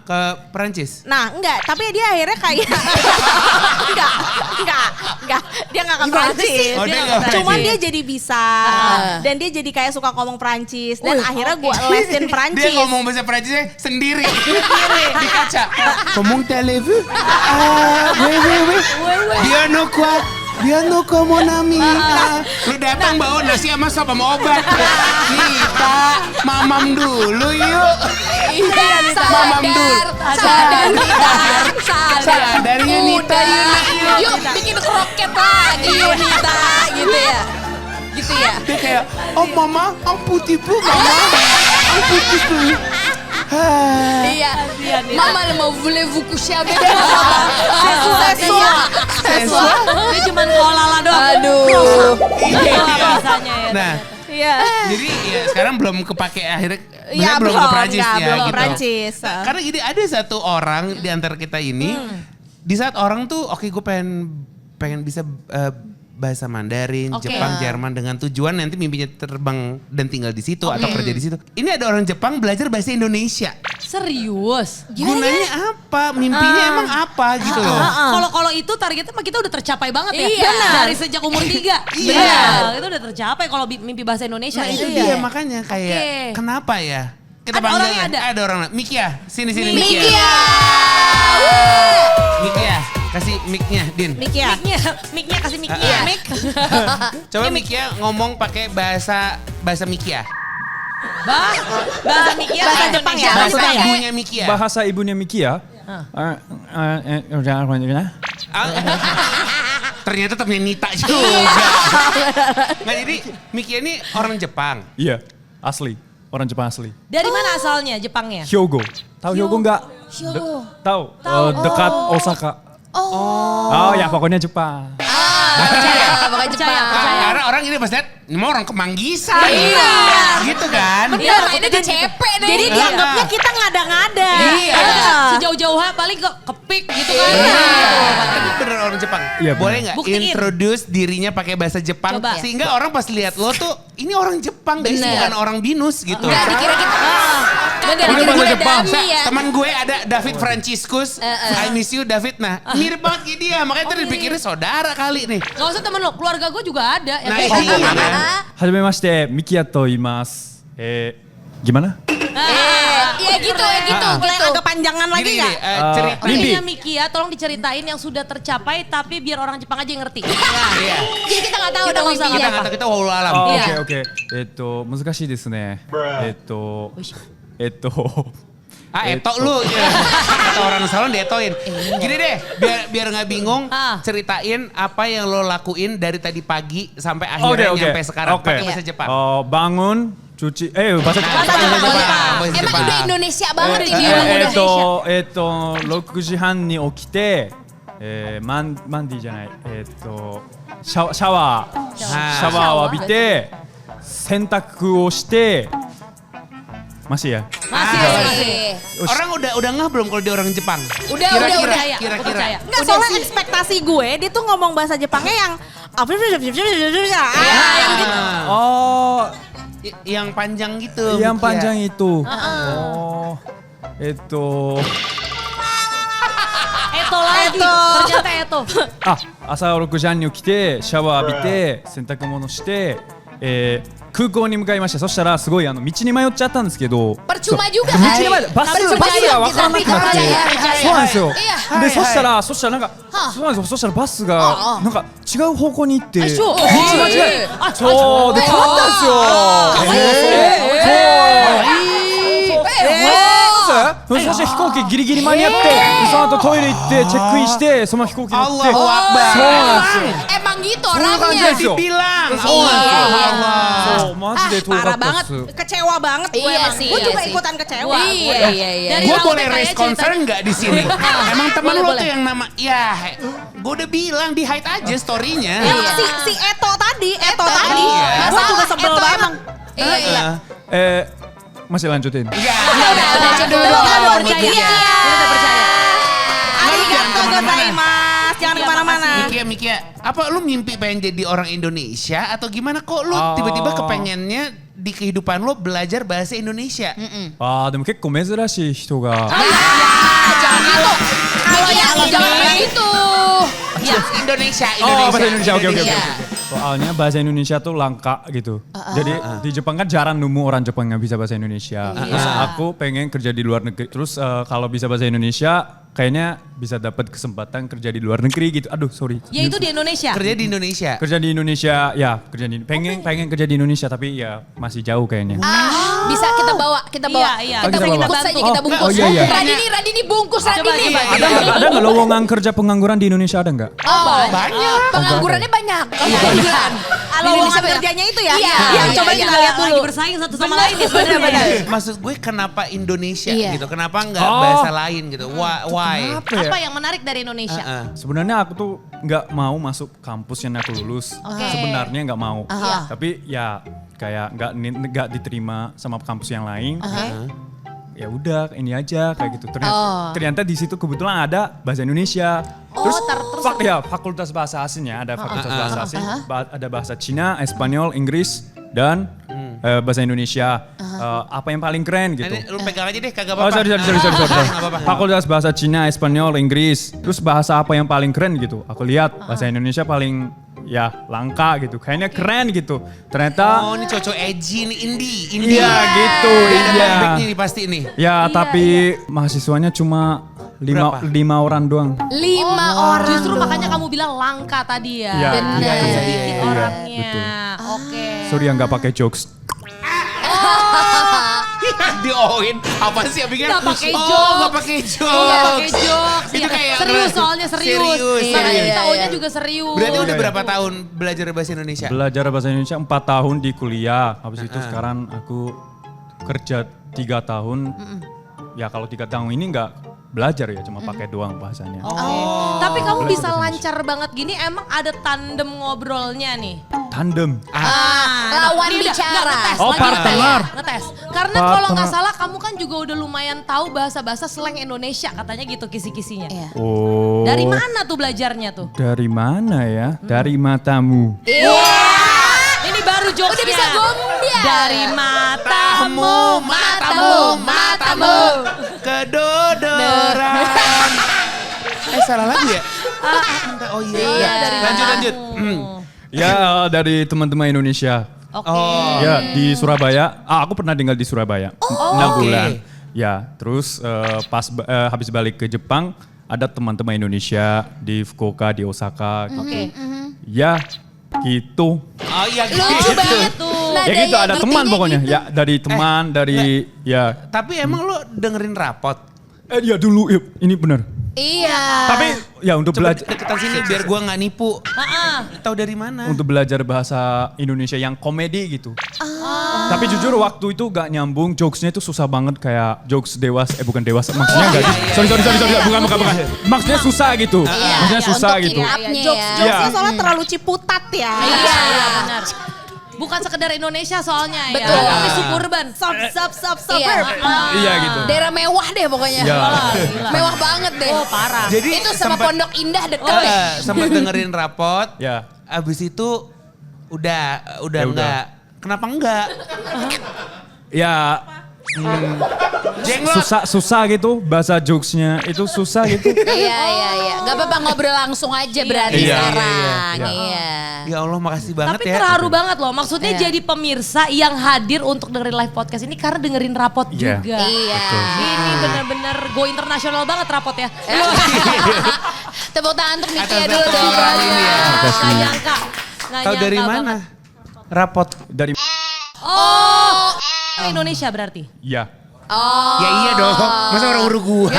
ke Perancis. Nah enggak, tapi dia akhirnya kayak enggak, dia nggak ke Prancis. Oh, dia nggak Cuman Prancis. dia jadi bisa dan dia jadi kayak suka ngomong Prancis dan akhirnya gue lesin Prancis. Dia ngomong bahasa Perancisnya sendiri di kaca. Ngomong televu. Dia no kuat. Dia no como nami. Lu datang bawa nasi sama sop sama obat. Kita mamam dulu yuk. Mamam dulu. Sadar. Yunita. Yuk bikin kroket lagi Yunita gitu ya. Gitu ya. Dia kayak, oh mama, ang putih bu mama. Ang putih bu. Iya. Mama mau voulez-vous coucher avec Sesua. Dia cuma kolala doang. Aduh. Biasanya ya. Nah, Iya. jadi ya sekarang belum kepake akhirnya. Iya, belum ke Prancis enggak, ya belum ke gitu. Prancis. Nah, karena gini ada satu orang di antara kita ini, di saat orang tuh oke gue pengen bisa bahasa Mandarin, Oke. Jepang, Jerman dengan tujuan nanti mimpinya terbang dan tinggal di situ atau kerja di situ. Ini ada orang Jepang belajar bahasa Indonesia. Serius. Gunanya apa? Mimpinya emang apa gitu loh. Kalau itu targetnya mah kita udah tercapai banget ya. Iya. Dari sejak umur 3. Iya. Itu udah tercapai kalau mimpi bahasa Indonesia. Nah itu itu. dia makanya kayak Oke. kenapa ya? Kita Ada panggil orangnya ya. ada? Ada orang. Mikia, sini Mikia. Mikia. Mikia, kasih mic-nya, Din. Mikia. Mic-nya kasih mic-nya. Iya. Mic. Coba Mikia ngomong pakai bahasa Mikia. Bahasa mic-nya. Bahasa Jepang ya? Bahasa Maksudnya ya? ibunya Mikia. Bahasa ibunya Mikia. Ternyata temennya Nita juga. Nah jadi Mikia ini orang Jepang. Iya, asli. Orang Jepang asli. Dari mana asalnya Jepangnya? Hyogo. Tahu Hyogo nggak? Tahu. Dekat Osaka. Oh ya pokoknya Jepang. Makanya Jepang. Karena orang ini pas lihat, ini mah orang Kemanggisan. Iya. Gitu kan. Dia mainnya di CP deh. Jadi Iya. dianggapnya kita ngada-ngada. Iya. Sejauh-jauh paling kepik gitu kan. Tapi bener orang Jepang. Iya, Boleh bener. nggak Buktiin. introduce dirinya pakai bahasa Jepang Coba. sehingga orang pas lihat lo tuh ini orang Jepang guys, Bener. bukan orang binus gitu. Enggak dikira kita. Bener, Pakai dikira bahasa kita Jepang. dami ya. Teman gue ada David Franciscus, I miss you David. Nah, mirip banget kayak dia, makanya tadi dipikirnya saudara kali nih. Gak usah temen lo, keluarga gue juga ada. Nah, kayak iya. gitu. Hajimemashite, Mikia to imasu. Gimana? Iya gitu ya gitu. Boleh Gitu. agak panjangan lagi Gini, nggak? cerita. Mimpi. Makanya Mikia tolong diceritain yang sudah tercapai tapi biar orang Jepang aja yang ngerti. Iya. Jadi kita nggak tahu Kita dong nggak usah mimpinya Kita apa. kata kita walau alam. Oh, Iya. oke. 難しいですね。Eto lu. Ya. Kata orang salon dietoin. Gini deh, biar nggak bingung, ceritain apa yang lo lakuin dari tadi pagi sampai akhirnya nyampe sekarang. Pakai bahasa Jepang. bangun, cuci, bahasa Jepang. Bahasa Emang Jepang. udah Indonesia banget ini orang Indonesia. 6時半に起きて、マンディじゃない、シャワーを浴びて、洗濯をして、masih ya? Masih. Orang udah ngeh belum kalau dia orang Jepang? Udah. Kira-kira. Enggak, soalnya ekspektasi gue dia tuh ngomong bahasa Jepangnya yang yang gitu. Oh, Yang panjang gitu. yang Mikia. panjang itu. Oh, Eto lagi. Ternyata Eto. 朝6時半に起きてシャワー浴びて洗濯物して、空港に向かいました。そしたらすごい道に迷っちゃったんですけど、 Percuma juga 道kan? に迷ってバスが分からなくなって、そうなんですよ。でそしたらなんかそうなんですよ。そしたらバスがなんか違う方向に行って道そう間違えそうで変わったんですよ。そして飛行機ギリギリ間に合ってその後トイレ行ってチェックインしてその飛行機乗って Allahu Akbar. そうなんですよ。 Emang gitu そういう感じ orangnya. ですよ。 Bilang. Allah. そうマジで遠か Parah ったっ banget, す。 kecewa banget gue Iya emang. sih, Gue iya juga sih. ikutan kecewa. Iya. Dari Gue Raul boleh TK raise cerita- concern nggak di sini? Emang temen Boleh, lo boleh. tuh yang nama, ya gue udah bilang di hide aja story-nya. Yang Iya. si Eto tadi, Iya. gue juga sebel Eto banget. emang. Iya. Masih lanjutin. Enggak. Udah cek dulu. Kita udah percaya. Iya. Kita udah percaya. Arigato gozaimasu. Jangan kemana-mana. Mikia, apa lu mimpi pengen jadi orang Indonesia atau gimana kok lu tiba-tiba kepengennya di kehidupan lo belajar bahasa Indonesia? でも結構珍しい人が Jangan gitu. Kalau yang jangan gitu. Ya, Indonesia. bahasa Indonesia. Oke. Indonesia. Soalnya bahasa Indonesia tuh langka gitu. Jadi di Jepang kan jarang nemu orang Jepang yang bisa bahasa Indonesia. Terus aku pengen kerja di luar negeri. Terus kalau bisa bahasa Indonesia kayaknya bisa dapat kesempatan kerja di luar negeri gitu. Aduh sorry. Ya itu di Indonesia. Kerja di Indonesia. Kerja di Indonesia, ya kerja di pengen kerja di Indonesia tapi ya masih jauh kayaknya. Bisa kita bawa. Iya. Kita Kita bungkus bawa. saja, kita bungkus. Oh, iya, iya. Radini bungkus, Radini. Ada nggak lowongan kerja pengangguran di Indonesia ada nggak? Oh, banyak. Penganggurannya banyak. Pengangguran. Lowongan kerjanya itu ya? Iya. Coba Iya, kita iya. lihat dulu. Lagi bersaing satu sama lain nih sebenarnya. Maksud gue kenapa Indonesia Iya. gitu? Kenapa nggak bahasa lain gitu? Why? Apa yang menarik dari Indonesia? Sebenarnya aku tuh nggak mau masuk kampus yang aku lulus. Sebenarnya nggak mau. Tapi ya kayak nggak diterima sama kampus yang lain. Ya udah ini aja kayak gitu. Ternyata di situ kebetulan ada bahasa Indonesia. Terus fakultas bahasa asingnya ada fakultas bahasa asing. Ada bahasa Cina, Espanyol, Inggris dan bahasa Indonesia. Apa yang paling keren gitu. Lu pegang aja deh, kagak Oh apa-apa. sorry. Nggak apa-apa. Fakultas bahasa Cina, Espanyol, Inggris. Terus bahasa apa yang paling keren gitu. Aku lihat bahasa Indonesia paling ya langka gitu. Kayaknya keren gitu. Ternyata Oh ini cocok edgy nih, indie. iya gitu. Dia ada Iya. backpacknya nih pasti nih. Ya tapi mahasiswanya cuma Berapa? 5 orang doang. 5 orang. Justru makanya kamu bilang langka tadi ya. Iya, Benar. iya, iya, Sedikit iya, orangnya. betul. Oke. Sorry yang nggak pakai jokes. Dioin apa sih yang bikin? Nggak pakai Oh jokes. nggak pakai jokes. Nggak pakai jokes. Itu ya. kayak serius soalnya serius. Serius. Makanya Iya, kita iya. O-nya juga serius. Berarti udah Iya. berapa tahun belajar bahasa Indonesia? Belajar bahasa Indonesia 4 tahun di kuliah. Habis itu sekarang aku kerja 3 tahun. Ya kalau 3 tahun ini nggak belajar ya, cuma pakai doang bahasanya. Tapi kamu bisa lancar banget gini, emang ada tandem ngobrolnya nih? Tandem. Lawan Ini udah, bicara. nggak, ngetes, Oh, lagi partner. ngetes. Karena kalau nggak salah kamu kan juga udah lumayan tahu bahasa-bahasa slang Indonesia, katanya gitu kisi-kisinya. Iya. Oh. Dari mana tuh belajarnya tuh? Dari mana ya? Dari matamu. Ini baru jokesnya. Udah bisa gombal. Dari matamu, matamu. Kedodoran. Salah lagu ya? Oh iya. Lanjut. Ya dari teman-teman Indonesia. Oke. Ya di Surabaya. Aku pernah tinggal di Surabaya. 6 oke. bulan. Ya terus pas habis balik ke Jepang ada teman-teman Indonesia di Fukuoka, di Osaka gitu. Ya gitu. Oh iya Lucu banget tuh. Ya gitu ada teman pokoknya. Ya dari teman dari ya. Tapi emang lu dengerin rapot? Ya dulu ya, ini benar. Iya. Tapi ya untuk Coba belajar deketan sini biar gua nggak nipu. Tahu dari mana? untuk belajar bahasa Indonesia yang komedi gitu. Tapi jujur waktu itu gak nyambung, jokesnya itu susah banget kayak jokes dewasa, bukan dewasa, maksudnya gak, sorry, bukan. Maksudnya susah gitu, maksudnya susah untuk gitu. up-nya Jokes-jokesnya Iya. soalnya terlalu ciputat ya. Iya, benar. Bukan sekedar Indonesia soalnya Betul. ya, tapi suburban. Iya. Iya gitu. Daerah mewah deh pokoknya. Iya. Mewah banget deh. Oh parah. Jadi Itu sama Pondok Indah deket deh. sempat dengerin rapot. Ya, Abis itu udah Ya udah. enggak. Kenapa enggak? ya Jenglot. susah gitu, bahasa jokesnya itu susah gitu. Iya. Gak apa-apa ngobrol langsung aja berarti Iya, sekarang. iya. Iya. Ya Allah makasih banget Tapi ya. terharu banget loh, maksudnya Iya. jadi pemirsa yang hadir untuk dengerin live podcast ini karena dengerin rapot Iya. juga. Iya. Ini bener-bener go internasional banget rapot ya. Tepuk tangan untuk Miki Atas dulu nama dong. orang ini ya. Nggak nyangka. Nggak Tahu dari nyangka mana? banget. Rapot. Dari Oh, Indonesia berarti. ya, Ya iya dong. Masa orang Uruguay?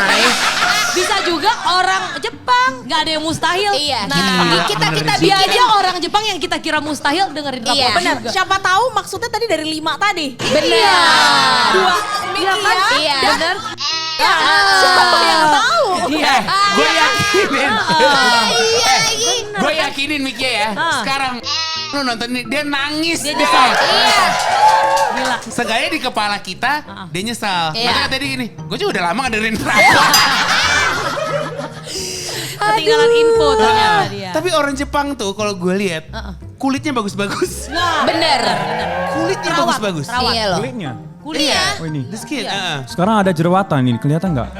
Bisa juga orang Jepang, nggak ada yang mustahil. Iya. Nah, Kita dia bikin aja orang Jepang yang kita kira mustahil dengerin rapot Iya. Benar. juga. Siapa tahu maksudnya tadi dari 5 tadi. Bener. Dua Miki ya. Iya. Bener. Siapa yang tahu? Iya. Gue yakinin. Iya lagi. Gue yakinin Miki ya. Sekarang lu nonton ini dia nangis. Dia nyesal. Iya. Gila. Seenggaknya di kepala kita dia nyesal. Iya. Makanya tadi gini, gue juga udah lama gak dengerin rapot. Ketinggalan info ternyata dia. Tapi orang Jepang tuh kalau gue lihat kulitnya bagus-bagus. Bener. Kulitnya Terawat, bagus-bagus. terawat. Iya loh. kulitnya. Kuliah. Oh ini. The skin. Sekarang ada jerawatan ini, kelihatan nggak?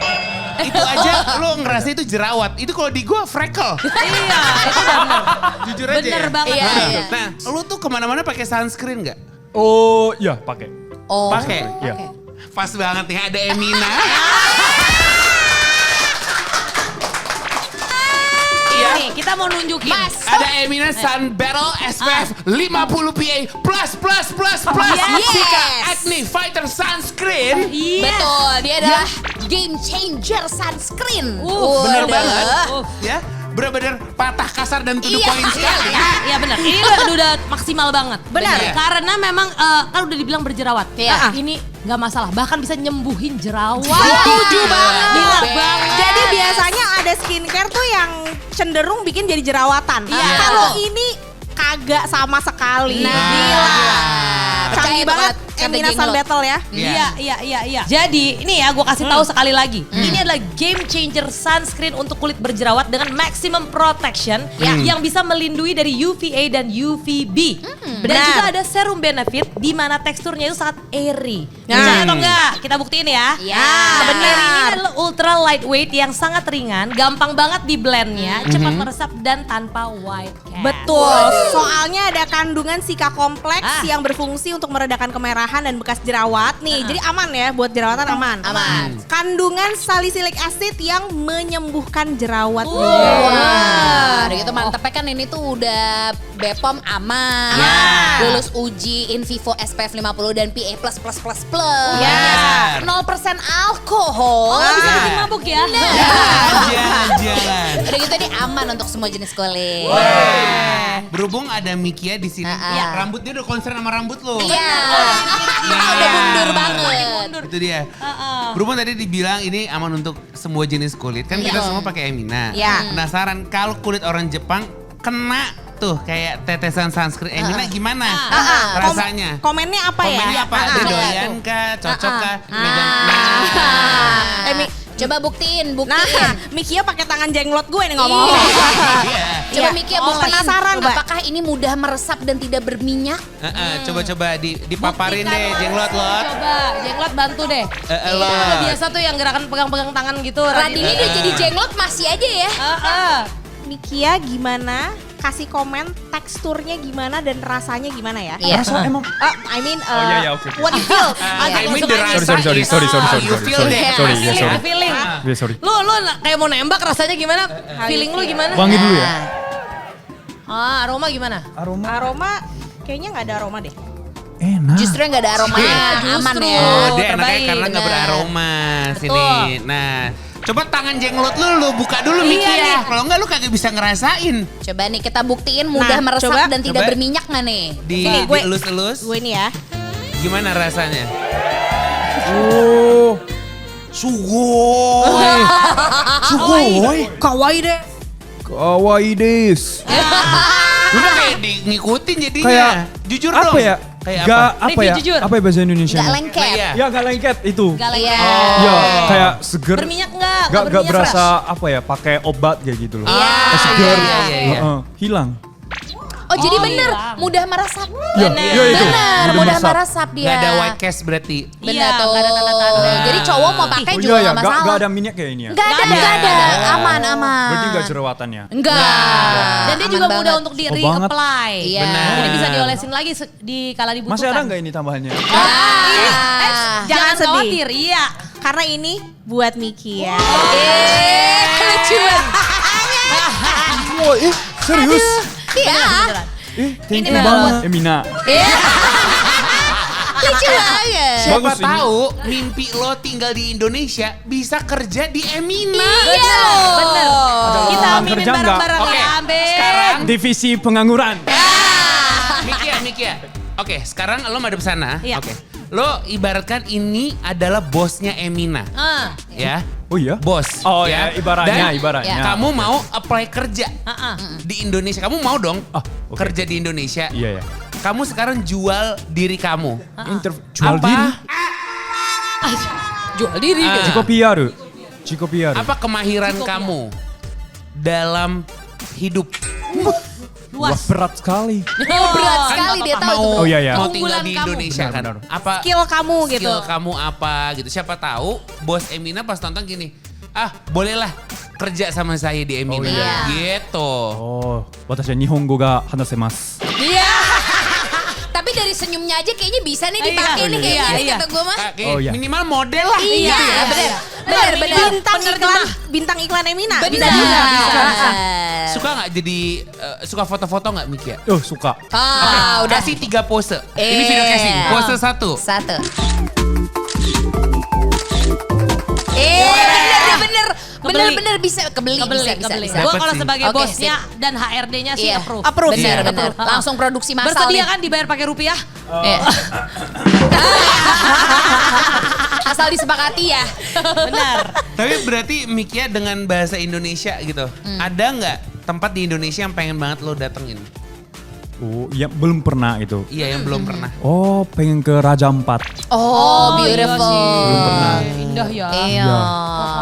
Itu aja lo ngerasa itu jerawat. Itu kalau di gue freckle. Iya, itu udah bener. Jujur aja Bener ya. banget. Iya, Nah, iya. nah, lo tuh kemana-mana pakai sunscreen nggak? Oh ya pakai. Oh. Pakai. Ya. Pas banget nih ada Emina. mau nunjukin. Ada Emina Sun Battle SPF 50 PA plus. Sika Acne Fighter Sunscreen. Betul, dia adalah game changer sunscreen. Bener Waduh. banget. Ya, bener-bener patah kasar dan to the Iya. point sekali. Iya benar. Ini udah maksimal banget. Benar. Karena memang kan udah dibilang berjerawat. Iya. Ini nggak masalah. Bahkan bisa nyembuhin jerawat. Setuju banget. Gila Beb. banget. Jadi biasanya ada skincare tuh yang cenderung bikin jadi jerawatan. Iya. Kalau ini kagak sama sekali. Nah, Gila. percaya Canggih banget kata Emina Sun Jenglot. Battle ya. Iya. Jadi ini ya gue kasih tahu sekali lagi. Ini adalah game changer sunscreen untuk kulit berjerawat dengan maximum protection yang bisa melindungi dari UVA dan UVB. Dan benar. juga ada serum benefit di mana teksturnya itu sangat airy. Nah. Percaya atau enggak? Kita buktiin ya. Iya. Benar. Ini adalah ultra lightweight yang sangat ringan, gampang banget di blendnya, cepat meresap dan tanpa white cast. Betul. Soalnya ada kandungan Sika kompleks yang berfungsi untuk meredakan kemerahan dan bekas jerawat nih. Jadi aman ya buat jerawatan aman. Aman. Kandungan salicylic acid yang menyembuhkan jerawat. Wah, gitu mantepnya kan ini tuh udah BPOM aman. Lulus uji in vivo SPF 50 dan PA++++. Ya. 0% alkohol. Bisa bikin mabuk ya. Jangan. Udah gitu ini aman untuk semua jenis kulit. Berhubung ada Mikia di sini, rambutnya udah concern sama rambut lo. Iya. Udah mundur banget. Itu dia. Berhubung tadi dibilang ini aman untuk semua jenis kulit. Kan kita semua pakai Emina. Iya. Penasaran kalau kulit orang Jepang kena tuh kayak tetesan sunscreen Emina gimana rasanya? Komennya apa ya? Komennya apa? Ada doyan kah? Cocok kah? Megang. Coba buktiin. Nah, Mikia pakai tangan jenglot gue nih ngomong. Iya. Coba Iya. Miki Oh, buktiin. penasaran, Mbak. Apakah ini mudah meresap dan tidak berminyak? Coba-coba dipaparin Buktikan, deh jenglot-lot. Coba, jenglot bantu deh. Lot. Udah biasa tuh yang gerakan pegang-pegang tangan gitu. Radini dia jadi jenglot masih aja ya. Mikia gimana? Kasih komen teksturnya gimana dan rasanya gimana ya? Iya. Rasa emang I mean, iya, oke. what you feel? I mean the rasa Sorry, is sorry. how you feel Sorry, deh. sorry, ya, sorry. Feeling. Ya, sorry. Lu kayak mau nembak rasanya gimana? Feeling lu gimana? Wangi dulu ya. Aroma gimana? Aroma kayaknya nggak ada aroma deh. Enak. Justru yang gak ada aromanya aman ya. Oh, dia enaknya terbaik, karena nggak benar. beraroma sini. Nah, coba tangan jenglot lu buka dulu Miki ya. Kalau enggak lu kagak bisa ngerasain. Coba nih kita buktiin mudah Nah, meresap coba. dan tidak Coba. berminyak nggak nih? Sini, gue- Dielus-elus. Gue ini ya. Gimana rasanya? Oh. Sugoi. Sugoi. Kawaii deh. Kawaii desu. Udah kayak ngikutin jadinya. Kayak jujur apa dong. ya? Kayak Gak apa? apa Review ya? jujur. Apa ya bahasa Indonesia? Gak lengket. Nah, iya. Ya gak lengket itu. Gak Iya. lengket. Ya kayak seger. Berminyak enggak? Gak berasa apa ya? Pakai obat kayak gitu loh. Seger. iya. Hilang. Oh jadi Oh, bener, iya. mudah meresap. Iya, iya itu. Bener, mudah meresap dia. Gak ada white cast berarti. Bener Iya, tuh. nggak ada tanda-tanda. Jadi cowok mau pakai Oh juga iya ya, gak masalah. gak ada minyak kayak ini ya? Gak ada. Aman. Berarti gak jerewatannya? Enggak. Dan dia Aman juga mudah banget. untuk di Oh, banget. reapply. Iya. Benar. Jadi bisa diolesin lagi di kala dibutuhkan. Masih ada gak ini tambahannya? Ah. Jangan sedih. khawatir, iya. Karena ini buat Miki ya. Lucu banget. Wah, serius? Iya. Thank Ini you loh. banget Emina. Lucu banget. Siapa Bagus ini. tahu mimpi lo tinggal di Indonesia bisa kerja di Emina. Iya. Bener. Kita Lapangan aminin kerja nggak? bareng-bareng Oke, ya, Amin. sekarang Divisi pengangguran. Mikia. Oke, sekarang lo madep sana. Iya. Oke. Lo ibaratkan ini adalah bosnya Emina. Ya. Oh iya? Bos. Oh ya, ibaratnya, Dan ibaratnya. kamu mau apply kerja di Indonesia. Kamu mau dong oke. kerja di Indonesia. Iya ya. Kamu sekarang jual diri kamu. Jual Apa? diri? Jual diri. Ah. Jiko PR. Jiko PR. Apa kemahiran kamu dalam hidup? Wah, berat sekali. Berat sekali dia tahu itu. Mau, Oh, iya, iya. mau tinggal di Keunggulan kamu. Indonesia kan? Benar, Apa Skill kamu gitu. skill kamu apa gitu? Siapa tahu bos Emina pas nonton gini, bolehlah kerja sama saya di Emina. Oh, iya. Gitu. Oh, watashi wa nihongo ga hanasemasu. Iya. Tapi dari senyumnya aja kayaknya bisa nih dipakai Iya, nih kayaknya iya, nih iya. kata gue mah. Oke, Oh, iya. minimal model lah Iya, gitu ya. bener. Bintang iklan Emina. Benar. Bisa. Suka nggak jadi suka foto-foto nggak Miki ya? Suka. Udah Kasih 3 pose. Ini video casting. Pose 1. Satu. Bener bisa kebeli. Bisa. Gue kalau sih. sebagai Oke, bosnya dan HRD-nya sih Iya. approve. Bener. Langsung produksi massal. Bersedia nih. kan dibayar pakai rupiah? Iya. Asal disepakati ya. Benar. Tapi berarti Miki dengan bahasa Indonesia gitu. Ada nggak tempat di Indonesia yang pengen banget lo datengin? Ya belum pernah itu. Iya yang belum pernah. Pengen ke Raja Ampat. Oh, beautiful. Belum pernah. Indah ya. Iya.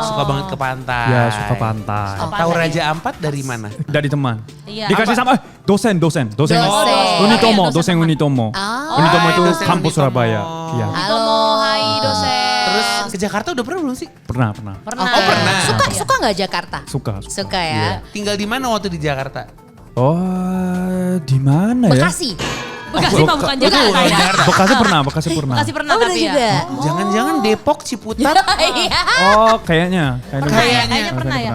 Suka banget ke pantai. Ya suka pantai. Tahu Raja Ampat dari mana? Dari teman. Iya. Dikasih sama dosen. Dosen. Unitomo, Iya, dosen Unitomo. Unitomo itu dosen kampus Unitomo. Surabaya. Iya. Halo, hai dosen. Terus ke Jakarta udah pernah belum sih? Pernah. Pernah. Oh, pernah. Suka nggak Jakarta? Suka. Suka ya. Tinggal di mana waktu di Jakarta? Di mana ya? Bekasi. Bekasi mah bukan Jakarta ya. Bekasi pernah. Bekasi pernah Oh, bener tapi juga. ya. Jangan-jangan Depok, Ciputat? Iya. Kayaknya. Kayaknya pernah ya.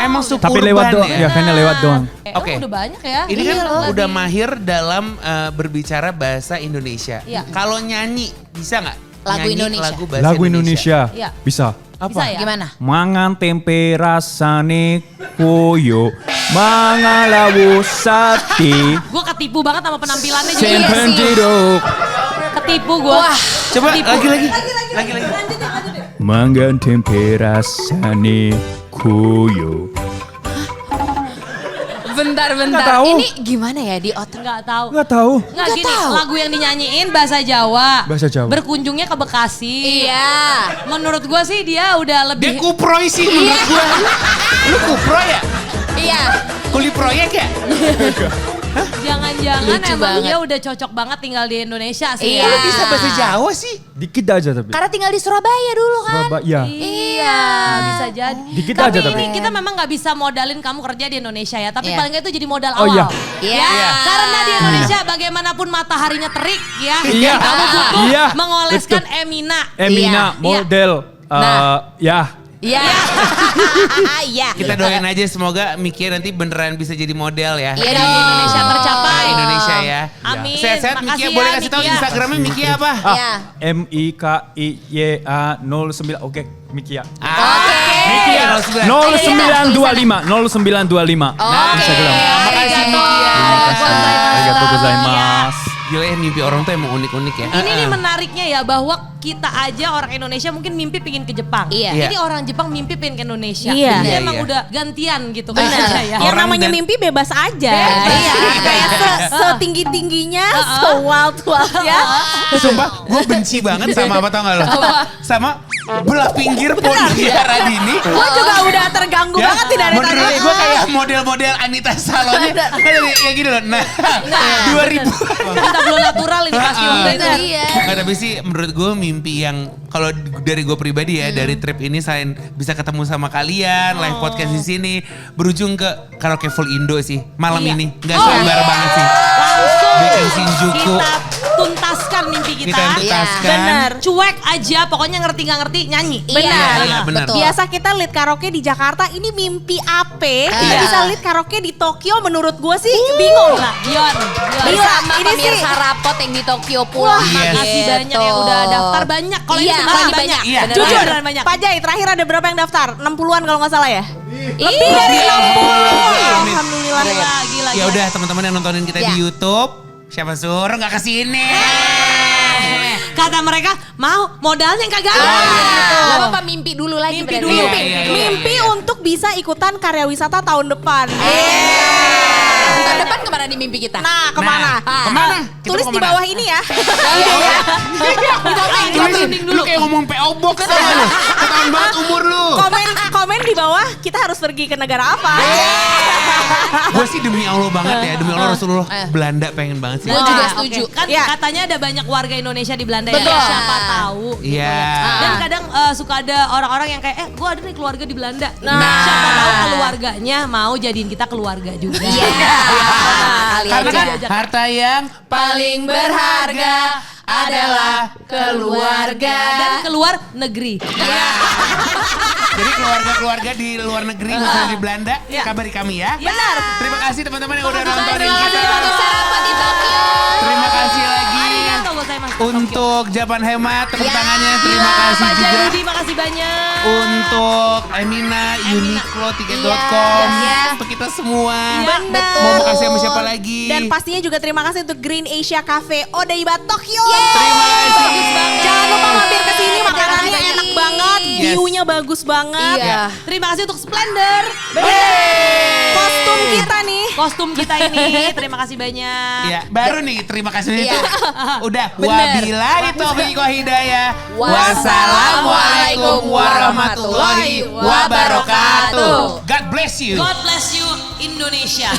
Emang suburban Tapi lewat doang. ya? Ya kayaknya lewat doang. Oke. Udah banyak ya. Ini kan Iya, udah lebih- mahir dalam berbicara bahasa Indonesia. Iya. Kalau nyanyi bisa nggak? Lagu Nyanyi Indonesia. Lagu bahasa Lagu Indonesia. Iya. Bisa. Bisa ya? Gimana? Mangan tempe rasane koyo, mangan lawu sate, Gue ketipu banget sama penampilannya juga. Iya simpen sih. jeruk. Ketipu gue. Wah. Coba lagi. Mangan tempe rasane koyo. Bentar. Nggak tahu. Ini gimana ya di otak? Nggak tahu. Nggak tahu. Nggak Nggak gini, tahu. lagu yang dinyanyiin bahasa Jawa. Bahasa Jawa. Berkunjungnya ke Bekasi. Iya. Menurut gue sih dia udah Dia lebih... kuproy sih menurut gua. Lu kuproy ya? Iya. Kuli proyek ya? Jangan-jangan Lucu emang banget. dia udah cocok banget tinggal di Indonesia sih. Iya. Lu bisa bahasa Jawa sih? Dikit aja tapi. Karena tinggal di Surabaya dulu kan. Surabaya. Iya, bisa jadi. Dikit tapi aja tapi. ini kita memang nggak bisa modalin kamu kerja di Indonesia ya. Tapi Iya. paling nggak itu jadi modal Oh, awal. iya. Iya. Karena di Indonesia bagaimanapun mataharinya terik ya. Iya. Kamu butuh Iya. mengoleskan Emina. Emina Iya. model. Iya. Iya. Kita doain aja semoga Miki nanti beneran bisa jadi model ya. Iya Di dong. Indonesia tercapai. Indonesia ya. Amin. Sehat-sehat Miki Makasih boleh ya, kasih tahu Miki ya. Instagramnya Miki apa? Iya. MIKIYA 09. Oke, Miki ya. Miki ya 09. 0925. Nah, Instagram. Makasih Miki ya. Arigatou gozaimasu. Gila ya mimpi orang tuh emang unik-unik ya. Ini nih menariknya ya bahwa kita aja orang Indonesia mungkin mimpi pingin ke Jepang. Iya. Ini orang Jepang mimpi pingin ke Indonesia. Iya. Jadi Iya, emang iya. udah gantian gitu Benar. kayaknya ya. Yang Orang namanya dan- mimpi bebas aja. Bebas. Iya. Kayak setinggi-tingginya, se-wild-wildnya. Sumpah gue benci banget sama apa tau gak lo? Sama belah pinggir Pontianak Radini. Gue juga udah terganggu Ya, banget nih dari tadi. menurut gue kayak model-model Anita Salonnya kayak gini loh. Nah, 2000. Kita belum natural ini pasti Bener. Iya. Nggak, tapi sih menurut gue mimpi yang kalau dari gue pribadi ya dari trip ini selain bisa ketemu sama kalian live podcast di sini berujung ke karaoke full Indo sih malam Iya. ini nggak sabar banget sih. langsung Bikin Shinjuku. kita tuntaskan mimpi kita. Kita tuntaskan. Bener. Cuek aja, pokoknya ngerti nggak ngerti nyanyi. Iya. Iya, benar. Betul. Biasa kita lead karaoke di Jakarta, ini mimpi apa? Kita Iya. bisa lead karaoke di Tokyo, menurut gue sih bingung. Nah, Gion. Bersama Ini sih- pemirsa rapot yang di Tokyo pula. Wah, Makasih banyak yang udah daftar banyak. Kalau ini Iya, sebenarnya banyak. banyak. Iya. Beneran. Jujur, Beneran banyak. Pak Jai terakhir ada berapa yang daftar? 60-an kalau nggak salah ya? Lebih dari 60. Amin. Alhamdulillah. Gila. Ya udah teman-teman yang nontonin kita di Ya. YouTube, siapa suruh nggak kesini? Kata mereka mau modalnya yang kagak ada. Gak apa-apa mimpi dulu lagi. Mimpi berarti. dulu. Iya, iya, iya. Mimpi untuk bisa ikutan karya wisata tahun depan. Tahun depan kemana nih mimpi kita? Nah, kemana? Nah, kemana? Kita Tulis mau di kemana? bawah ini ya. Lu kayak ngomong PO Box sama lu. Ketahuan banget umur lu. Komen di bawah bawah kita harus pergi ke negara apa. Gue sih demi Allah banget ya, demi Allah Rasulullah Belanda pengen banget sih. Gue juga setuju. Kan Iya. katanya ada banyak warga Indonesia di Belanda Betul. ya. Siapa tahu. gitu Iya. ya. Dan kadang suka ada orang-orang yang kayak gue ada nih keluarga di Belanda. Nah. Siapa tahu keluarganya mau jadiin kita keluarga juga. Iya. Kali Karena aja. kan harta yang Paling berharga adalah keluarga. Dan keluar negeri. Jadi keluarga-keluarga di luar negeri, khususnya di Belanda, kabari kami ya. Benar. Terima kasih teman-teman yang udah nontonin Terima kita. kasih untuk sarapan di Tokyo. Terima kasih lagi Arigato gozaimasu. untuk Japan Hemat, tepuk Ya. tangannya. Terima Gila, kasih Pak juga Jayudi, makasih banyak. untuk Emina, Uniqlo.tiket.com, Iya. untuk kita semua. Benar. Mau makasih sama siapa lagi? Dan pastinya juga terima kasih untuk Green Asia Cafe Odaiba Tokyo. Terima kasih. Jangan lupa mampir ke sini, makanannya Jangan enak lagi. banget, Yes. view-nya bagus banget. Iya. Terima kasih untuk Splendor. Kostum kita nih. Kostum kita ini. Terima kasih banyak. Ya, baru nih terima kasih Iya. itu. Udah, Bener. wabillahi taufiq wa hidayah. Wassalamualaikum warahmatullahi wabarakatuh. God bless you. God bless you Indonesia.